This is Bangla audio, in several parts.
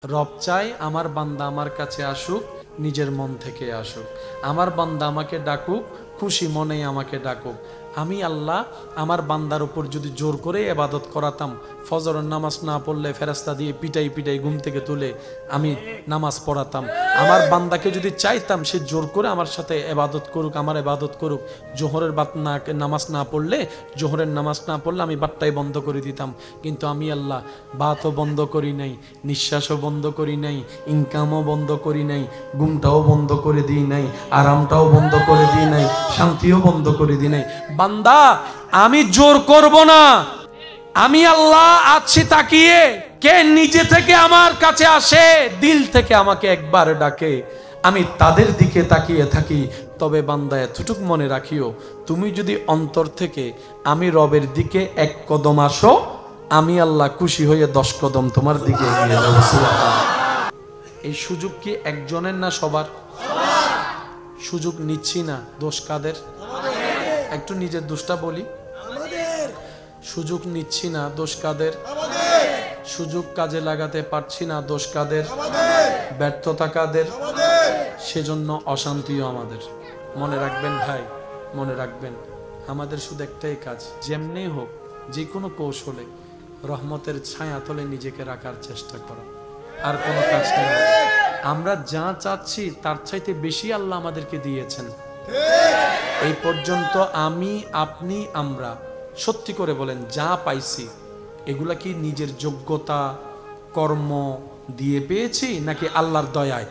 রব চাই আমার বান্দা আমার কাছে আসুক, নিজের মন থেকে আসুক। আমার বান্দা আমাকে ডাকুক, খুশি মনেই আমাকে ডাকুক। আমি আল্লাহ আমার বান্দার উপর যদি জোর করে ইবাদত করাতাম, ফজরের নামাজ না পড়লে ফেরেশতা দিয়ে পিটাই পিটাই ঘুম থেকে তুলে আমি নামাজ পড়াতাম। আমার বান্দাকে যদি চাইতাম সে জোর করে আমার সাথে ইবাদত করুক, আমার ইবাদত করুক, জোহরের নামাজ না পড়লে, জোহরের নামাজ না পড়লে আমি বাট্টাই বন্ধ করে দিতাম। কিন্তু আমি আল্লাহ বাতও বন্ধ করি নাই, নিঃশ্বাসও বন্ধ করি নাই, ইনকামও বন্ধ করি নাই, ঘুমটাও বন্ধ করে দিই নাই, আরামটাও বন্ধ করে দিই নাই, শান্তিও বন্ধ করে দিই নাই। বান্দা আমি জোর করব না, আমি আল্লাহ আছি তাকিয়ে। কে নিজে থেকে আমার কাছে আসে, দিল থেকে আমাকে একবার ডাকে, আমি তাদের দিকে তাকিয়ে থাকি। তবে বান্দা এতটুক মনে রাখিও, তুমি যদি অন্তর থেকে আমি রবের দিকে এক কদম আসো, আমি আল্লাহ খুশি হয়ে 10 কদম তোমার দিকে এগিয়ে যাব। এই সুযোগ কি একজনের না সবার? সুযোগ নিচ্ছি না, দোষ কাদের? একটু নিজের দোষটা বলি। সুযোগ নিচ্ছি না, দোষ কাদের? সুযোগ কাজে লাগাতে পারছি না, দোষ কাদের? ব্যর্থতা কাদের? সেজন্য অশান্তিও আমাদের। মনে রাখবেন ভাই, মনে রাখবেন, আমাদের শুধু একটাই কাজ, যেমনি হোক যে কোনো কৌশলে রহমতের ছায়া তলে নিজেকে রাখার চেষ্টা করা, আর কোনো কাজ নেই। আমরা যা চাচ্ছি তার চাইতে বেশি আল্লাহ আমাদেরকে দিয়েছেন। এই পর্যন্ত আমি, আপনি, আমরা সত্যি করে বলেন যা পাইছি এগুলা কি নিজের যোগ্যতা কর্ম দিয়ে পেয়েছি নাকি আল্লাহর দয়ায়?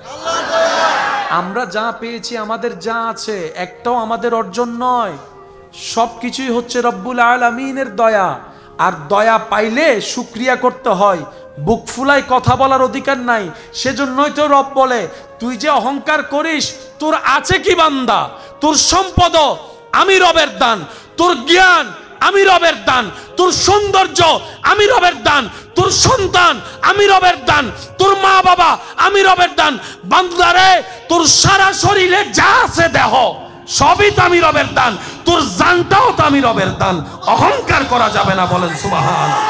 আমরা যা পেয়েছি, আমাদের যা আছে, একটাও আমাদের অর্জন নয়, সবকিছুই হচ্ছে রব্বুল আলামিনের দয়া। আর দয়া পাইলে শুকরিয়া করতে হয়, বুক ফুলায় কথা বলার অধিকার নাই। সেজন্যই তো রব বলে, তুই যে অহংকার করিস, তোর আছে কি বান্দা? তোর সম্পদ আমি রবের দান, তোর জ্ঞান আমি রবের দান, তোর সৌন্দর্য আমি রবের দান, তোর সন্তান আমি রবের দান, তোর মা বাবা আমি রবের দান। বান্দারে তোর সারা শরীরে যা আছে দেহ সবই তো আমি রবের দান, তোর জানটাও তো আমি রবের দান। অহংকার করা যাবে না, বলেন সুবহানাল্লাহ।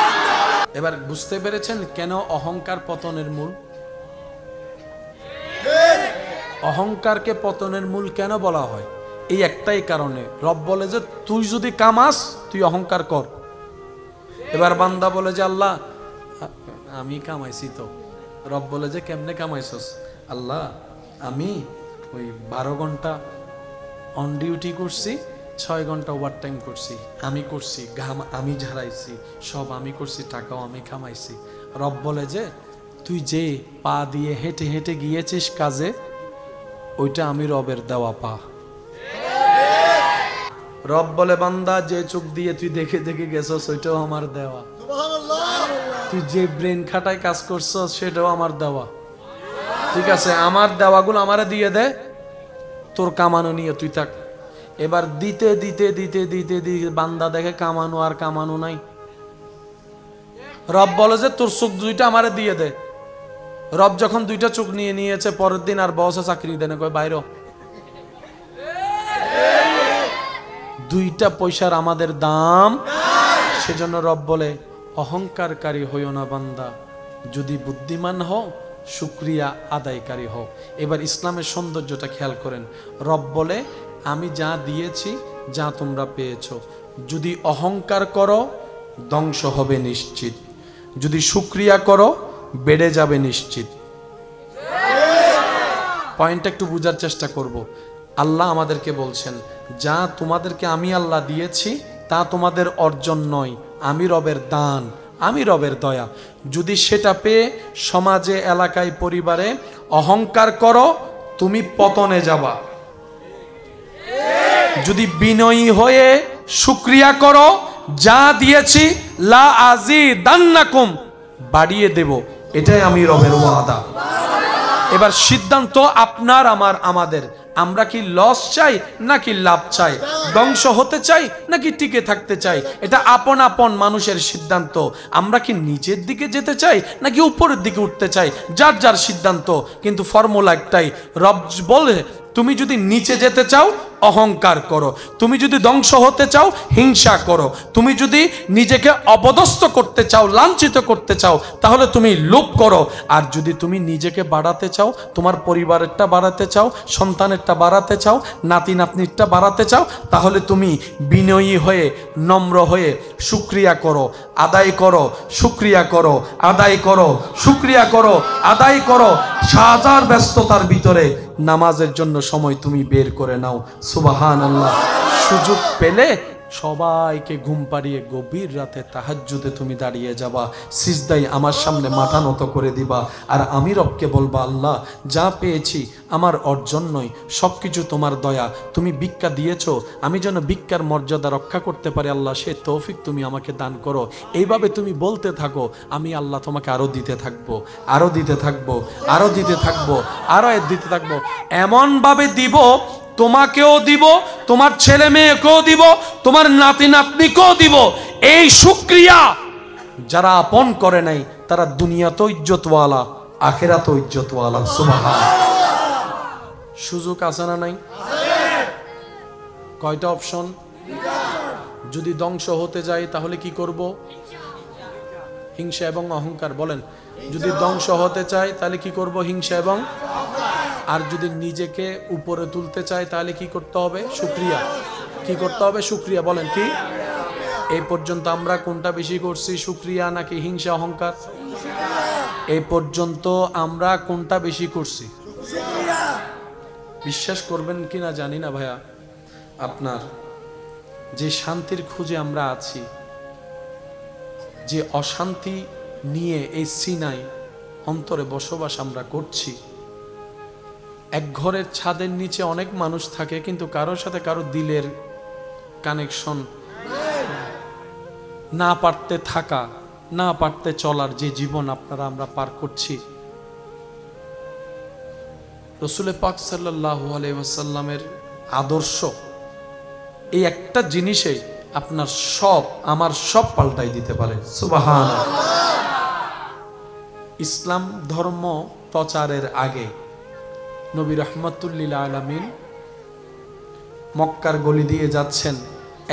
এবার বুঝতে পেরেছেন কেন অহংকার পতনের মূল? অহংকারকে পতনের মূল কেন বলা হয়? এই একটাই কারণে, রব বলে যে তুই যদি কামাস তুই অহংকার কর। এবার বান্দা বলে যে আল্লাহ আমি কামাইছি তো। রব বলে যে কেমনে কামাইছস? আল্লাহ আমি ওই 12 ঘন্টা অন ডিউটি করছি, 6 ঘন্টা ওভার টাইম করছি, আমি করছি, ঘাম আমি ঝাড়াইছি, সব আমি করছি, টাকাও আমি কামাইছি। রব বলে যে তুই যে পা দিয়ে হেঁটে হেঁটে গিয়েছিস কাজে, ওইটা আমি রবের দেওয়া পা। রব বলে বান্দা যে চোখ দিয়ে তুই দেখে দেখে গেছস ওইটাও আমার দেওয়া। তুই যে ব্রেন খাটায় কাজ করছস সেটাও আমার দেওয়া। ঠিক আছে, আমার দেওয়াগুলো আমারে দিয়ে দে, তোর কামানো নিয়ে তুই থাক। এবার দিতে দিতে দিতে দিতে দিতে বান্দা দেখে কামানো আর কামানো নাই। রব বলে যে তোর চোখ 2টা আমারে দিয়ে দে। রব যখন 2টা চোখ নিয়ে নিয়েছে, পরের দিন আর বসে চাকরি দেন, কয় বাইরে 2টা পয়সার আমাদের দাম। সেজন্য রব বলে অহংকারকারী হইও না বান্দা, যদি বুদ্ধিমান হও শুকরিয়া আদায়কারী হও। এবার ইসলামের সৌন্দর্যটা খেয়াল করেন। রব বলে আমি যা দিয়েছি, যা তোমরা পেয়েছ, যদি অহংকার করো ধ্বংস হবে নিশ্চিত, যদি শুকরিয়া করো বেড়ে যাবে নিশ্চিত। পয়েন্টটা একটু বুঝার চেষ্টা করব। আল্লাহ আমাদেরকে বলছেন যা তোমাদেরকে আমি আল্লাহ দিয়েছি তা তোমাদের অর্জন নয়, আমি রবের দান, আমি রবের দয়া। যদি সেটা পেয়ে সমাজে, এলাকায়, পরিবারে অহংকার করো তুমি পতনে যাবা। যদি বিনয়ী হয়ে শুকরিয়া করো, যা দিয়েছি লা আজিদান্নাকুম, বাড়িয়ে দেব, এটাই আমি রবের ওয়াদা। এবার সিদ্ধান্ত আপনার আমার আমাদের, আমরা কি লস চাই নাকি লাভ চাই, ধ্বংস হতে চাই নাকি টিকে থাকতে চাই, এটা আপন আপন মানুষের সিদ্ধান্ত। আমরা কি নিচের দিকে যেতে চাই নাকি উপরের দিকে উঠতে চাই, যার যার সিদ্ধান্ত। কিন্তু ফর্মুলা একটাই, রব বলে তুমি যদি নিচে যেতে চাও অহংকার করো, তুমি যদি ধ্বংস হতে চাও হিংসা করো, তুমি যদি নিজেকে অপদস্থ করতে চাও, লাঞ্ছিত করতে চাও, তাহলে তুমি লোভ করো। আর যদি তুমি নিজেকে বাড়াতে চাও, তোমার পরিবারেরটা বাড়াতে চাও, সন্তানেরটা বাড়াতে চাও, নাতি নাতনিরটা বাড়াতে চাও, তাহলে তুমি বিনয়ী হয়ে নম্র হয়ে শুকরিয়া করো, আদায় করো, শুকরিয়া করো, আদায় করো, শুকরিয়া করো, আদায় করো। হাজার ব্যস্ততার ভিতরে নামাজের জন্য সময় তুমি বের করে নাও। সুবহানাল্লাহ। সুযোগ পেলে সবাইকে ঘুম পাড়িয়ে গভীর রাতে তাহাজ্জুদে তুমি দাঁড়িয়ে যাবা, সিজদাই আমার সামনে মাথা নত করে দিবা। আর আমি রবকে বলবা, আল্লাহ যা পেয়েছি আমার অর্জন নয়, সব কিছু তোমার দয়া, তুমি ভিক্ষা দিয়েছো, আমি যেন ভিক্ষার মর্যাদা রক্ষা করতে পারি, আল্লাহ সে তৌফিক তুমি আমাকে দান করো। এইভাবে তুমি বলতে থাকো, আমি আল্লাহ তোমাকে আরও দিতে থাকবো, আরও দিতে থাকবো, আরও দিতে থাকবো, আরও দিতে থাকবো। এমনভাবে দিব তোমাকেও দিব, তোমার ছেলে মেয়েকেও দিব, তোমার নাতি নাতনিকেও দিব। এই শুকরিয়া যারা আপন করে নাই তারা দুনিয়াতে ইজ্জতওয়ালা, আখিরাতে ইজ্জতওয়ালা। সুবহানাল্লাহ। সুযোগ আছে না নাই? কয়টা অপশন? যদি ধ্বংস হতে যাই তাহলে কি করব? হিংসা এবং অহংকার। বলেন, যদি ধ্বংস হতে চাই তাহলে কি করব? হিংসা এবং। আর যদি নিজেকে উপরে তুলতে চাই তাহলে কি করতে হবে? শুকরিয়া। কি করতে হবে? শুকরিয়া। বলেন কি? এই পর্যন্ত আমরা কোনটা বেশি করছি, শুকরিয়া নাকি হিংসা অহংকার? এই পর্যন্ত আমরা কোনটা বেশি করছি? বিশ্বাস করবেন কিনা জানি না ভাইয়া, আপনার যে শান্তির খোঁজে আমরা আছি, যে অশান্তি নিয়ে এই সিনাই অন্তরে বসবাস আমরা করছি, এক ঘরের ছাদের নিচে অনেক মানুষ থাকে, কিন্তু কারোর সাথে কারো দিলের কানেকশন না পারতে থাকা, না পারতে চলার যে জীবন আপনারা আমরা পার করছি, রাসূল পাক সাল্লাল্লাহু আলাইহি ওয়াসাল্লামের আদর্শ এই একটা জিনিসে আপনার সব, আমার সব পাল্টাই দিতে পারে। সুবহানাল্লাহ। ইসলাম ধর্ম প্রচারের আগে নবী রাহমাতুল লিল আলামিন মক্কার গলি দিয়ে যাচ্ছেন,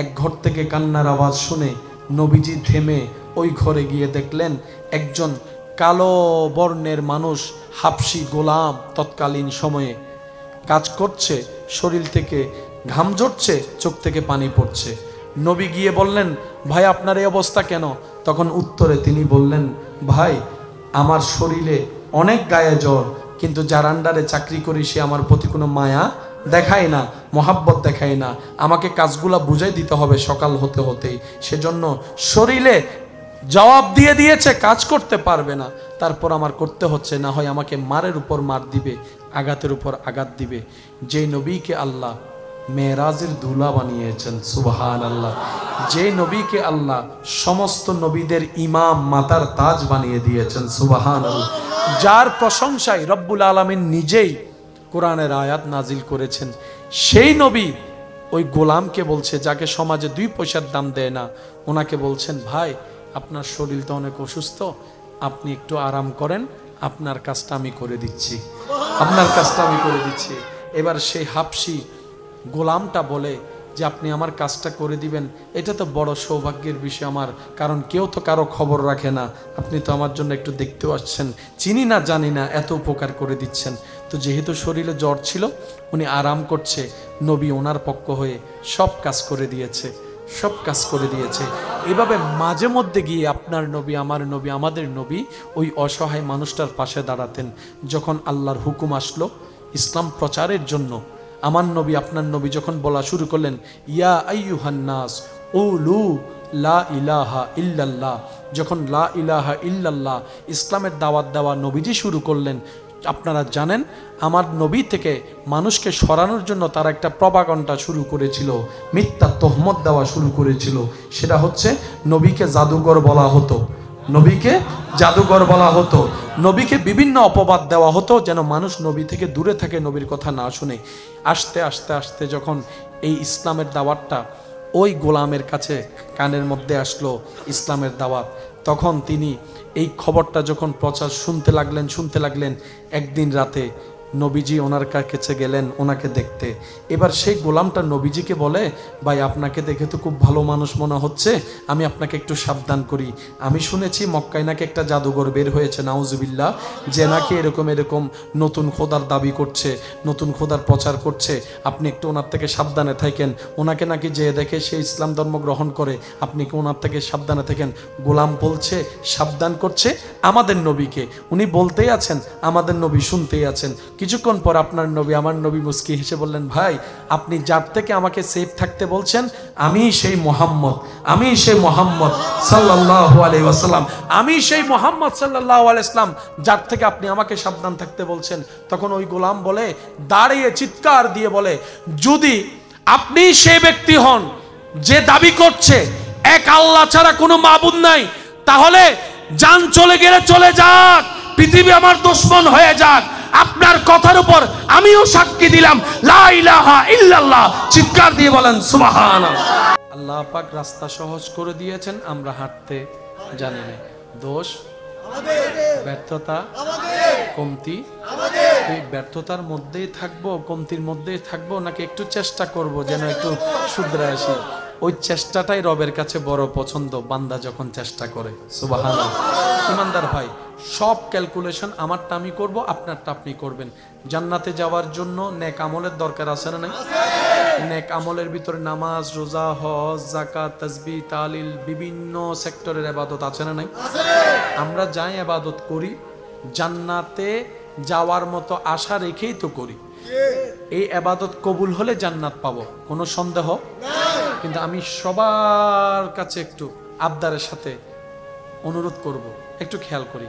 এক ঘর থেকে কান্নার আওয়াজ শুনে নবীজি থেমে ওই ঘরে গিয়ে দেখলেন একজন কালো বর্ণের মানুষ, হাবশি গোলাম, তৎকালীন সময়ে কাজ করছে, শরীর থেকে ঘাম ঝরছে, চোখ থেকে পানি পড়ছে। নবী গিয়ে বললেন, ভাই আপনার এই অবস্থা কেন? তখন উত্তরে তিনি বললেন, ভাই আমার শরীরে অনেক গায়ে জ্বর, কিন্তু যার আন্ডারে চাকরি করি সে আমার প্রতি কোনো মায়া দেখায় না, মহাব্বত দেখায় না, আমাকে কাজগুলা বুঝাই দিতে হবে সকাল হতে হতেই, সেজন্য শরীরে জবাব দিয়ে দিয়েছে, কাজ করতে পারবে না, তারপর আমার করতে হচ্ছে, না হয় আমাকে মারের উপর মার দিবে, আঘাতের উপর আঘাত দিবে। যে নবীকে আল্লাহ মেরাজের দুলা বানিয়েছেন, সুবহানাল্লাহ, যে নবীকে আল্লাহ সমস্ত নবীদের ইমাম, মাতার তাজ বানিয়ে দিয়েছেন, সুবহানাল্লাহ, যার প্রশংসায় রব্বুল আলামিন নিজেই কোরআনের আয়াত নাজিল করেছেন, সেই নবী ওই গোলামকে বলছে, যাকে সমাজে 2 পয়সার দাম দেয় না, ওনাকে বলছেন, ভাই আপনার শরীর তো অনেক অসুস্থ, আপনি একটু আরাম করেন, আপনার কাজটা আমি করে দিচ্ছি, আপনার কাজটা আমি করে দিচ্ছি। এবার সেই হাবশি গোলামটা বলে যে আপনি আমার কাজটা করে দিবেন, এটা তো বড় সৌভাগ্যের বিষয় আমার, কারণ কেউ তো কারো খবর রাখে না, আপনি তো আমার জন্য একটু দেখতেও আসছেন, চিনি না জানি না, এত উপকার করে দিচ্ছেন। তো যেহেতু শরীরে জ্বর ছিল, উনি আরাম করছে, নবী ওনার পক্ষ হয়ে সব কাজ করে দিয়েছে, সব কাজ করে দিয়েছে। এভাবে মাঝে মধ্যে গিয়ে আপনার নবী, আমার নবী, আমাদের নবী ওই অসহায় মানুষটার পাশে দাঁড়াতেন। যখন আল্লাহর হুকুম আসলো ইসলাম প্রচারের জন্য, আমার নবী, আপনার নবী যখন বলা শুরু করলেন, ইয়া আইয়ুহান নাস উলু লা ইলাহা ইল্লাল্লাহ, যখন লা ইলাহা ইল্লাল্লাহ ইসলামের দাওয়াত দেওয়া নবীজি শুরু করলেন, আপনারা জানেন আমার নবী থেকে মানুষকে সরানোর জন্য তারা একটা প্রপাগান্ডা শুরু করেছিল, মিথ্যা তহমত দেওয়া শুরু করেছিল। সেটা হচ্ছে নবীকে জাদুঘর বলা হতো, নবীকে জাদুঘর বলা হতো, নবীকে বিভিন্ন অপবাদ দেওয়া হতো যেন মানুষ নবী থেকে দূরে থাকে, নবীর কথা না শুনে। আস্তে আস্তে আস্তে যখন এই ইসলামের দাওয়াতটা ওই গোলামের কাছে কানের মধ্যে আসলো, ইসলামের দাওয়াত, তখন তিনি এই খবরটা যখন প্রচার শুনতে লাগলেন, একদিন রাতে নবীজি ওনার কাছে গেলেন ওনাকে দেখতে। এবার সেই গোলামটা নবীজিকে বলে, ভাই আপনাকে দেখে তো খুব ভালো মানুষ মনে হচ্ছে, আমি আপনাকে একটু সাবধান করি। আমি শুনেছি মক্কায় নাকি একটা জাদুঘর বের হয়েছে, নাউজুবিল্লাহ, যে নাকি এরকম এরকম নতুন খোদার দাবি করছে, নতুন খোদার প্রচার করছে, আপনি একটু ওনার থেকে সাবধানে থাকেন। ওনাকে নাকি যে দেখে সে ইসলাম ধর্ম গ্রহণ করে, আপনি কি ওনার থেকে সাবধানে থাকেন। গোলাম বলছে, সাবধান করছে আমাদের নবীকে, উনি বলতেই আছেন, আমাদের নবী শুনতেই আছেন। কিছুক্ষণ পর আপনার নবী, আমার নবী মুস্কি হেসে বললেন, ভাই আপনি যার থেকে আমাকে সেফ থাকতে বলছেন, আমি সেই মোহাম্মদ, আমি সেই মোহাম্মদ সাল্লাল্লাহু আলাইহি ওয়াসাল্লাম, আমি সেই মোহাম্মদ সাল্লাল্লাহু আলাইহি ওয়াসাল্লাম যার থেকে আপনি আমাকে সাবধান থাকতে বলছেন। তখন ওই গোলাম বলে, দাঁড়িয়ে চিৎকার দিয়ে বলে, যদি আপনি সেই ব্যক্তি হন যে দাবি করছে এক আল্লাহ ছাড়া কোনো মাবুদ নাই, তাহলে জান চলে গেলে চলে যাক, পৃথিবী আমার দুশমন হয়ে যাক, আপনার কথার উপর আমিও সাক্ষী দিলাম, লা ইলাহা ইল্লাল্লাহ। চিৎকার দিয়ে বলেন সুবহানাল্লাহ। আল্লাহ পাক রাস্তা সহজ করে দিয়েছেন, আমরা হাঁটতে জানি না। দোষ আমাদের, ব্যর্থতা আমাদের, কমতি আমাদের। এই ব্যর্থতার মধ্যেই থাকবো, কমতির মধ্যেই থাকবো, নাকি একটু চেষ্টা করব যেন একটু শুধরে আসি? ওই চেষ্টাটাই রবের কাছে বড় পছন্দ, বান্দা যখন চেষ্টা করে। সুবহানাল্লাহ। ইমানদার ভাই, সব ক্যালকুলেশন আমারটা আমি করব, আপনারটা আপনি করবেন। জান্নাতে যাওয়ার জন্য নেক আমলের দরকার আছে না নাই? নেক আমলের ভিতরে নামাজ, রোজা, হজ, যাকাত, তাসবিহ, তাহলিল, বিভিন্ন সেক্টরের ইবাদত আছে না নাই? আমরা যাই ইবাদত করি জান্নাতে যাওয়ার মতো আশা রেখেই তো করি। এই ইবাদত কবুল হলে জান্নাত পাবো, কোনো সন্দেহ নাই। কিন্তু আমি সবার কাছে একটু আবদারের সাথে অনুরোধ করব, একটু খেয়াল করি।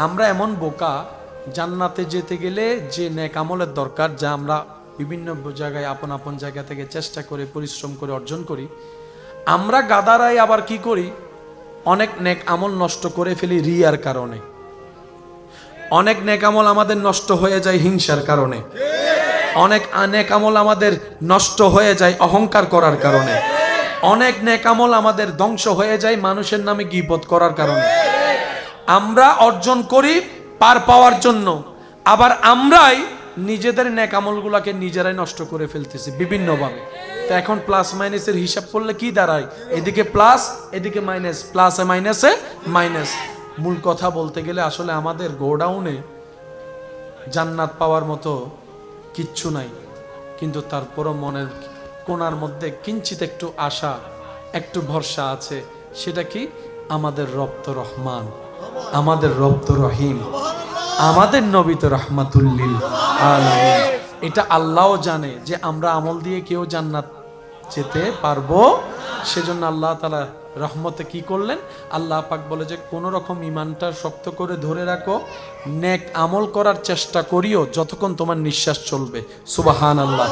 আমরা এমন বোকা, জান্নাতে যেতে গেলে যে নেক আমলের দরকার, যা আমরা বিভিন্ন জায়গায় আপন আপন জায়গা থেকে চেষ্টা করে পরিশ্রম করে অর্জন করি, আমরা গাদারাই আবার কি করি, অনেক নেক আমল নষ্ট করে ফেলি রিয়ার কারণে। অনেক নেক আমল আমাদের নষ্ট হয়ে যায় হিংসার কারণে। অনেক নেক আমল আমাদের নষ্ট হয়ে যায় অহংকার করার কারণে। অনেক নেক আমল আমাদের ধ্বংস হয়ে যায় মানুষের নামে গীবত করার কারণে। আমরা অর্জন করি পার পাওয়ার জন্য, আবার আমরাই নিজেদের নেক আমলগুলোকে নিজেরাই নষ্ট করে ফেলতেছি বিভিন্নভাবে। তো এখন প্লাস মাইনাসের হিসাব করলে কি দাঁড়ায়? এদিকে প্লাস, এদিকে মাইনাস, প্লাসে মাইনাসে মাইনাস। মূল কথা বলতে গেলে আসলে আমাদের গোডাউনে জান্নাত পাওয়ার মতো কিচ্ছু নাই, কিন্তু তারপরও মনের কোণার মধ্যে কিঞ্চিত একটু আশা, একটু ভরসা আছে। সেটা কি? আমাদের রব তো রহমান, আমাদের রব তো রহিম, আমাদের নবী তো রাহমাতুল লিল আলামিন। এটা আল্লাহও জানে যে আমরা আমল দিয়ে কেউ জান্নাত যেতে পারবো। সেজন্য আল্লাহ তাআলা রহমতে কি করলেন? আল্লাহ পাক বলে যে কোন রকম ঈমানটা শক্ত করে ধরে রাখো, নেক আমল করার চেষ্টা করিও যতক্ষণ তোমার নিঃশ্বাস চলবে। সুবহানাল্লাহ।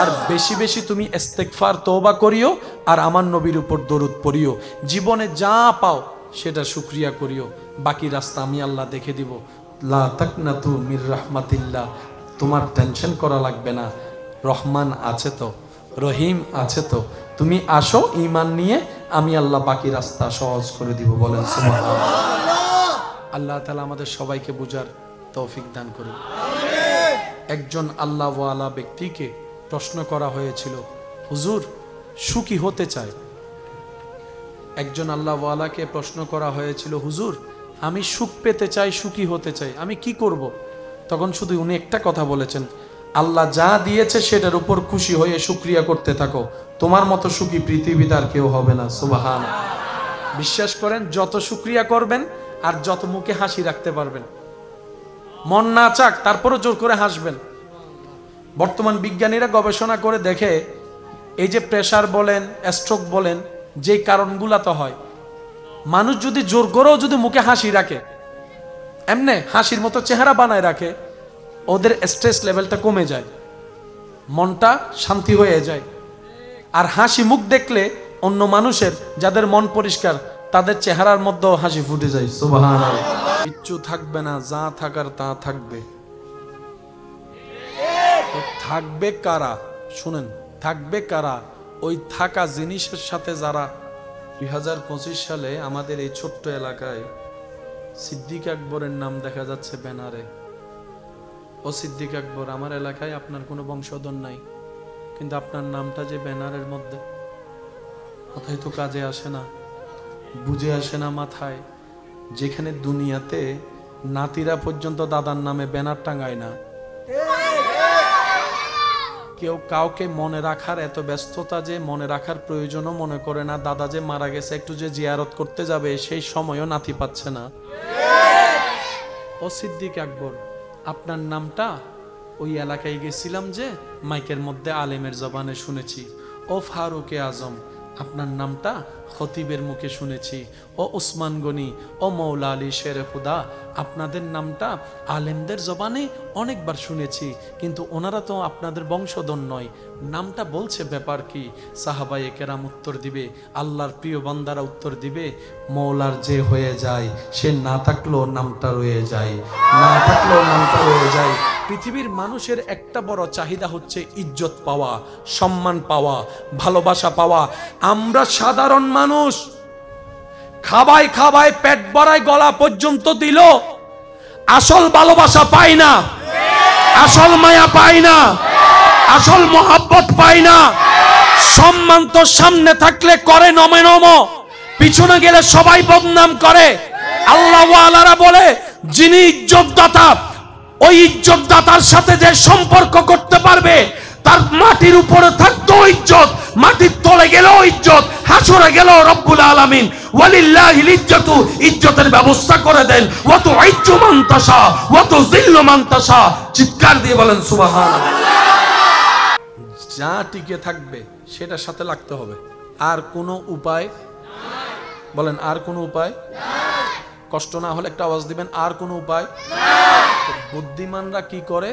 আর বেশি বেশি তুমি ইস্তেগফার তওবা করিও, আর আমার নবীর উপর দরুদ পড়িও। জীবনে যা পাও সেটা শুকরিয়া করিও, বাকি রাস্তা আমি আল্লাহ দেখে দিব। লা তাকনাতু মির রাহমাতিল্লাহ। তোমার টেনশন করা লাগবে না, রহমান আছে তো, রহিম আছে তো, তুমি আসো ঈমান নিয়ে, আমি আল্লাহ বাকি রাস্তা সহজ করে দিব। বলেন সুবহানাল্লাহ। আল্লাহ তাআলা আমাদের সবাইকে বুঝার তৌফিক দান করুন। একজন আল্লাহওয়ালা ব্যক্তিকে প্রশ্ন করা হয়েছিল, হুজুর সুখী হতে চায়। একজন আল্লাহওয়ালাকে প্রশ্ন করা হয়েছিল, হুজুর আমি সুখ পেতে চাই, সুখী হতে চাই, আমি কি করব? তখন শুধু উনি একটা কথা বলেছেন, আল্লাহ যা দিয়েছে সেটার উপর খুশি হয়ে শুকরিয়া করতে থাকো, তোমার মতো সুখী পৃথিবীতে আর কেউ হবে না। সুবহানাল্লাহ। বিশ্বাস করেন, যত শুকরিয়া করবেন আর যত মুখে হাসি রাখতে পারবেন, মন না চাক তারপরও জোর করে হাসবেন। বর্তমান বিজ্ঞানীরা গবেষণা করে দেখে, এই যে প্রেসার বলেন, স্ট্রোক বলেন, যে কারণগুলা তো হয়, মানুষ যদি জোর করেও যদি মুখে হাসি রাখে, এমনে হাসির মতো চেহারা বানায় রাখে, ওদের স্ট্রেস লেভেলটা কমে যায়, মনটা শান্তি হয়ে যায়। আর হাসি মুখ দেখলে অন্য মানুষের যাদের মন পরিষ্কার তাদের চেহারার মধ্যেও হাসি ফুটে যায়। সুবহানাল্লাহ। কিচ্ছু থাকবে না, যা থাকার তা থাকবে। থাকবে কারা? শুনেন, থাকবে কারা? ওই থাকা জিনিসের সাথে যারা 2025 সালে আমাদের এই ছোট্ট এলাকায় সিদ্দিক আকবরের নাম দেখা যাচ্ছে ব্যানারে, ও সিদ্দিক আকবর, আমার এলাকায় আপনার কোনো বংশধর নাই, কিন্তু আপনার নামটা যে ব্যানারের মধ্যে, মাথায় তো কাজে আসে না, বুঝে আসে না মাথায়। যেখানে দুনিয়াতে নাতিরা পর্যন্ত দাদার নামে ব্যানার টাঙায় না, কেউ কাউকে মনে রাখার এত ব্যস্ততা যে মনে রাখার প্রয়োজনও মনে করে না। দাদা যে মারা গেছে, একটু যে জিয়ারত করতে যাবে সেই সময়ও নাতি পাচ্ছে না। ও সিদ্দিক আকবর, আপনার নামটা ওই এলাকায় গেছিলাম যে মাইকের মধ্যে আলেমের জবানে শুনেছি। ও ফারুকে আজম, আপনার নামটা খতিবের মুখে শুনেছি। ও উসমান গনি, ও মৌলা আলী শেরে খুদা, আপনাদের নামটা আলেমদের জবানে অনেকবার শুনেছি, কিন্তু ওনারা তো আপনাদের বংশধর নয়। নামটা বলছে, ব্যাপার কি? সাহাবায়ে কেরাম উত্তর দিবে, আল্লাহর প্রিয় বান্দারা উত্তর দিবে, মৌলার যে হয়ে যায় সে না থাকলেও নামটা রয়ে যায়, না থাকলেও নামটা রয়ে যায়। পৃথিবীর মানুষের একটা বড় চাহিদা হচ্ছে ইজ্জত পাওয়া, সম্মান পাওয়া, ভালোবাসা পাওয়া। আমরা সাধারণ মানুষ, খাবায় খাবায় পেট ভরায় গলা পর্যন্ত দিল, আসল ভালোবাসা পাই না, আসল মায়া পাই না, আসল মোহাব্বত পাই না। সম্মান তো সামনে থাকলে করে নমে নম, পিছনে গেলে সবাই বদনাম করে। আল্লাহ ওয়ালারা বলে, যিনি ইজ্জতদাতা, ওই ইজ্জতদাতার সাথে যে সম্পর্ক করতে পারবে, তার মাটির উপরে থাকতো ইজ্জত, মাটির তলে গেলেও ইজ্জত, হাসরে গেলেও রব্বুল আলামিন ওয়ালিল্লাহিল ইজ্জতু, ইজ্জতের ব্যবস্থা করে দেন। ওয়া তুইজ্জু মান তাশা ওয়া তুযিল্লু মান তাশা। চিৎকার দিয়ে বলেন সুবহানাল্লাহ। যা টিকে থাকবে সেটার সাথে লাগতে হবে, আর কোনো উপায় নাই। বলেন, আর কোনো উপায় নাই। কষ্ট না হলে একটা আওয়াজ দিবেন, আর কোনো উপায় নাই। বুদ্ধিমানরা কি করে?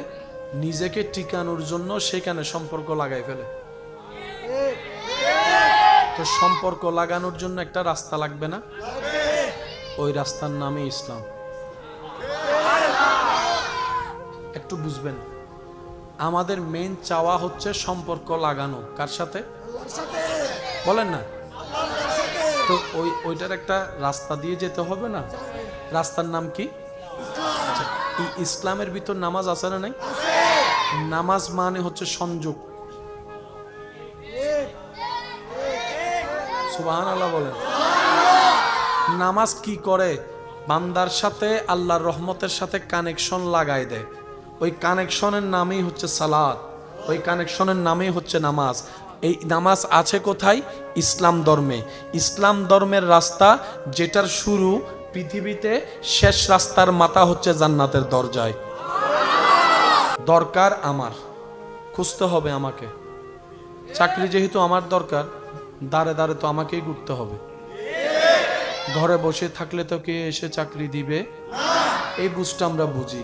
নিজেকে টিকানোর জন্য সেখানে সম্পর্ক লাগাই ফেলে। তো সম্পর্ক লাগানোর জন্য একটা রাস্তা লাগবে না? ওই রাস্তার নামে ইসলাম। একটু বুঝবেন, আমাদের মেইন চাওয়া হচ্ছে সম্পর্ক লাগানো। কার সাথে? বলেন না। তো ওইটার একটা রাস্তা দিয়ে যেতে হবে না? রাস্তার নাম কি? ইসলামের ভিতর নামাজ আছে না নাই? নামাজ মানে হচ্ছে সংযোগ। সুবহানাল্লাহ বলেন। নামাজ কি করে? বান্দার সাথে আল্লাহর রহমতের সাথে কানেকশন লাগাই দেয়। ওই কানেকশনের নামই হচ্ছে সালাত, ওই কানেকশনের নামই হচ্ছে নামাজ। এই নামাজ আছে কোথায়? ইসলাম ধর্মে। ইসলাম ধর্মের রাস্তা যেটার শুরু পৃথিবীতে, শেষ রাস্তার মাথা হচ্ছে জান্নাতের দরজায়। দরকার আমার, খুঁজতে হবে আমাকে। চাকরি যেহেতু আমার দরকার, দাঁড়ে দাঁড়ে তো আমাকেই ঘুরতে হবে। ঘরে বসে থাকলে তো কে এসে চাকরি দিবে? এই বুঝটা আমরা বুঝি।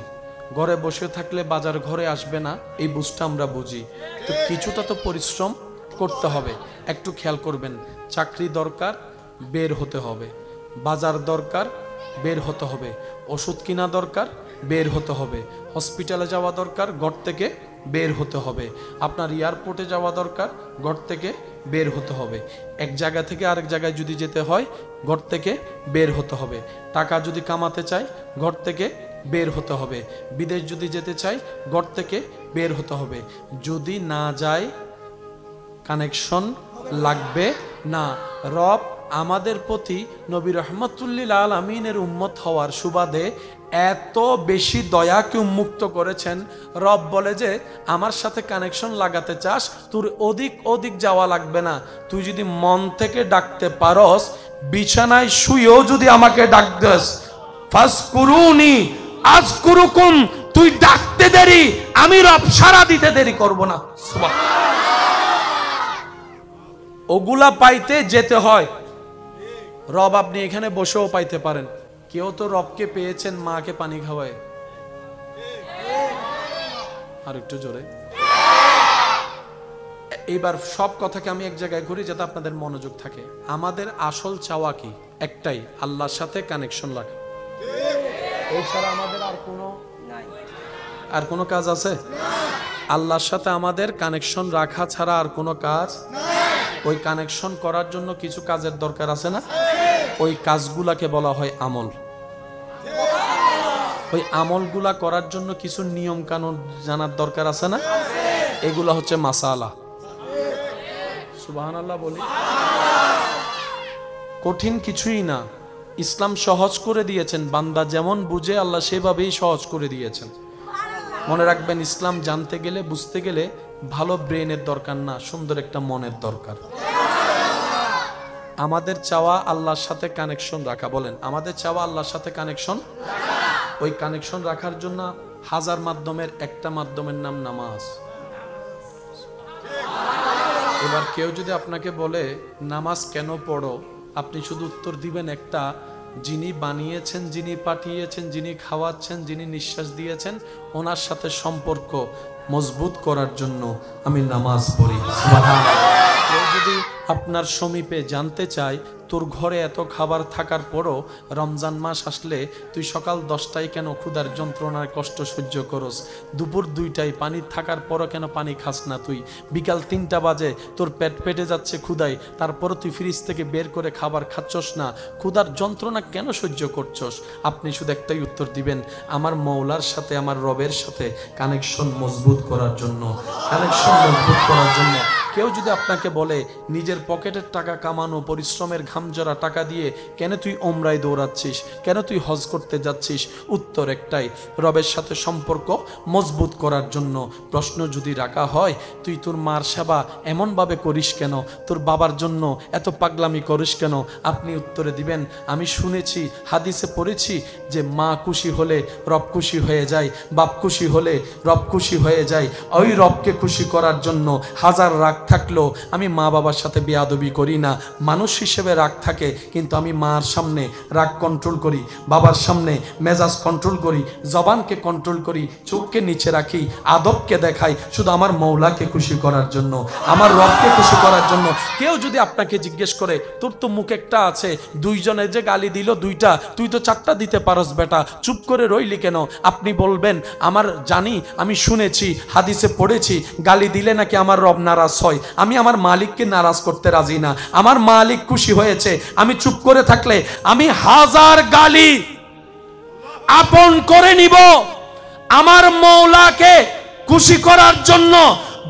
ঘরে বসে থাকলে বাজার ঘরে আসবে না, এই বুঝটা আমরা বুঝি। তো কিছুটা তো পরিশ্রম করতে হবে। একটু খেয়াল করবেন, চাকরি দরকার, বের হতে হবে। বাজার দরকার, বের হতে হবে। ওষুধ কিনা দরকার, বের হতে হবে। হসপিটালে যাওয়া দরকার, ঘর থেকে বের হতে হবে। আপনার এয়ারপোর্টে যাওয়া দরকার, ঘর থেকে বের হতে হবে। এক জায়গা থেকে আরেক জায়গায় যদি যেতে হয়, ঘর থেকে বের হতে হবে। টাকা যদি কামাতে চাই, ঘর থেকে বের হতে হবে। বিদেশ যদি যেতে চাই, ঘর থেকে বের হতে হবে। যদি না যায়, কানেকশন লাগবে না। রব আমাদের প্রতি নবী রহমতুল্লিল আলামিনের উম্মত হওয়ার সুবাদে এত বেশি দয়াকে উন্মুক্ত করেছেন। রব বলে যে আমার সাথে কানেকশন লাগাতে চাস, তোর অধিক যাওয়া লাগবে না। তুই যদি মন থেকে ডাকতে পারস, বিছানায় শুয়েও যদি আমাকে ডাক দেস, ফাজকুরুনি আযকুরুকুম, তুই ডাকতে দেরি, আমি রব সাড়া দিতে দেরি করব না। সুবহানাল্লাহ। ওগুলা পাইতে যেতে হয়। রব আপনি এখানে বসেও পাইতে পারেন। কেউ তো রবকে পেয়েছেন মাকে পানি খাওয়ায়। আর একটু জোরে। এবার সব কথাকে আমি এক জায়গায় ঘুরি যাতে আপনাদের মনোযোগ থাকে। আমাদের আসল চাওয়া কি? একটাই, আল্লাহর সাথে কানেকশন লাগা। এছাড়া আমাদের আর কোনো কাজ আছে? আল্লাহর সাথে আমাদের কানেকশন রাখা ছাড়া আর কোনো কাজ। ওই কানেকশন করার জন্য কিছু কাজের দরকার আছে না? ওই কাজগুলাকে বলা হয় আমল। ওই আমলগুলা করার জন্য কিছু নিয়ম কানুন জানার দরকার আছে না? এগুলা হচ্ছে মাসালা। সুবহানাল্লাহ বলি। কঠিন কিছুই না, ইসলাম সহজ করে দিয়েছেন। বান্দা যেমন বুঝে আল্লাহ সেভাবেই সহজ করে দিয়েছেন। মনে রাখবেন, ইসলাম জানতে গেলে বুঝতে গেলে ভালো ব্রেনের দরকার না, সুন্দর একটা মনের দরকার। আমাদের চাওয়া আল্লাহর সাথে কানেকশন রাখা। বলেন, আমাদের চাওয়া আল্লাহর সাথে কানেকশন। ওই কানেকশন রাখার জন্য হাজার মাধ্যমের একটা মাধ্যমের নাম নামাজ। এবার কেউ যদি আপনাকে বলে নামাজ কেন পড়ো, আপনি শুধু উত্তর দিবেন একটা, যিনি বানিয়েছেন, যিনি পাঠিয়েছেন, যিনি খাওয়াচ্ছেন, যিনি নিঃশ্বাস দিয়েছেন, ওনার সাথে সম্পর্ক মজবুত করার জন্য আমি নামাজ পড়ি। কেউ যদি আপনার সমীপে জানতে চায় তোর ঘরে এত খাবার থাকার পরও রমজান মাস আসলে তুই সকাল 10টায় কেন ক্ষুধার যন্ত্রণার কষ্ট সহ্য করস, দুপুর 2টায় পানি থাকার পরও কেন পানি খাস না, তুই বিকাল 3টা বাজে তোর পেটে যাচ্ছে ক্ষুধায়, তারপরও তুই ফ্রিজ থেকে বের করে খাবার খাচ্ছস না, ক্ষুধার যন্ত্রণা কেন সহ্য করছস, আপনি শুধু একটাই উত্তর দিবেন, আমার মৌলার সাথে, আমার রবের সাথে কানেকশন মজবুত করার জন্য, কানেকশন মজবুত করার জন্য। কেউ যদি আপনাকে বলে নিজের পকেটের টাকা কামানো, পরিশ্রমের ঘামজরা টাকা দিয়ে কেন তুই ওমরায় দৌড়াচ্ছিস, কেন তুই হজ করতে যাচ্ছিস, উত্তর একটাই, রবের সাথে সম্পর্ক মজবুত করার জন্য। প্রশ্ন যদি রাখা হয় তুই তোর মার সেবা এমনভাবে করিস কেন, তোর বাবার জন্য এত পাগলামি করিস কেন, আপনি উত্তরে দিবেন, আমি শুনেছি, হাদিসে পড়েছি যে মা খুশি হলে রব খুশি হয়ে যায়, বাপ খুশি হলে রব খুশি হয়ে যায়। ওই রবকে খুশি করার জন্য হাজার রাগ থাকলেও আমি মা বাবার সাথে বেয়াদবি করি না। মানুষ হিসেবে রাগ থাকে, কিন্তু আমি মার সামনে রাগ কন্ট্রোল করি, বাবার সামনে মেজাজ কন্ট্রোল করি, জবানকে কন্ট্রোল করি, চোখকে নিচে রাখি, আদবকে দেখাই, শুধু আমার মৌলাকে খুশি করার জন্য, আমার রবকে খুশি করার জন্য। কেউ যদি আপনাকে জিজ্ঞেস করে তোর তো মুখ একটা আছে, দুইজনে যে গালি দিল 2টা, তুই তো 4টা দিতে পারস বেটা, চুপ করে রইলি কেন, আপনি বলবেন আমার জানি, আমি শুনেছি, হাদিসে পড়েছি, গালি দিলে নাকি আমার রব নারাজ হয়, আমি আমার মালিককে নারাজ করতে রাজি না, আমার মালিক খুশি হয়েছে, আমি চুপ করে থাকলে আমি হাজার গালি আপন করে নিব আমার মৌলাকে খুশি করার জন্য।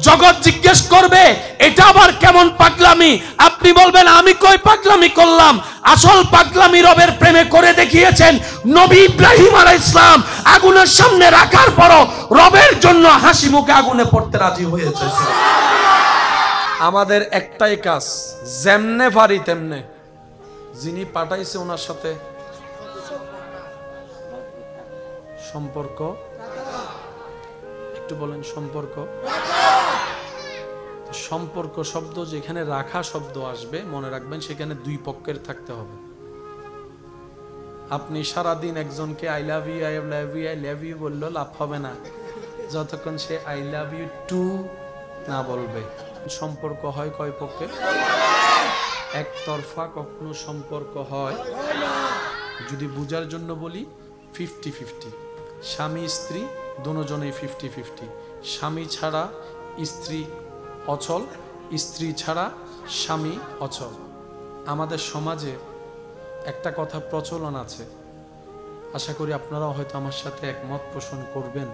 জগৎ জিজ্ঞেস করবে এটা আবার কেমন পাগলামি, আপনি বলবেন আমি কই পাগলামি করলাম, আসল পাগলামি রবের প্রেমে করে দেখিয়েছেন। নবী ইব্রাহিম আলাইহিস সালাম আগুনের সামনে রাখার পরও রবের জন্য হাসি মুখে আগুনে পড়তে রাজি হয়েছে। আমাদের একটাই কাজ, যেমনে পারি তেমনে যিনি পাঠাইছে ওনার সাথে সম্পর্ক, একটু বলেন সম্পর্ক। সম্পর্ক শব্দ যেখানে রাখা শব্দ আসবে, মনে রাখবেন সেখানে দুই পক্ষের থাকতে হবে। আপনি সারাদিন একজনকে I love you, I love you, I love you বললেও লাভ হবে না যতক্ষণ সে আই লাভ ইউ টু না বলবে। সম্পর্ক হয় কয় পক্ষে? একতরফা কখনো সম্পর্ক হয়, যদি বুঝার জন্য বলি 50-50, স্বামী স্ত্রী দুজনেই 50-50, স্বামী ছাড়া স্ত্রী অচল, স্ত্রী ছাড়া স্বামী অচল। আমাদের সমাজে একটা কথা প্রচলন আছে, আশা করি আপনারাও হয়তো আমার সাথে একমত পোষণ করবেন,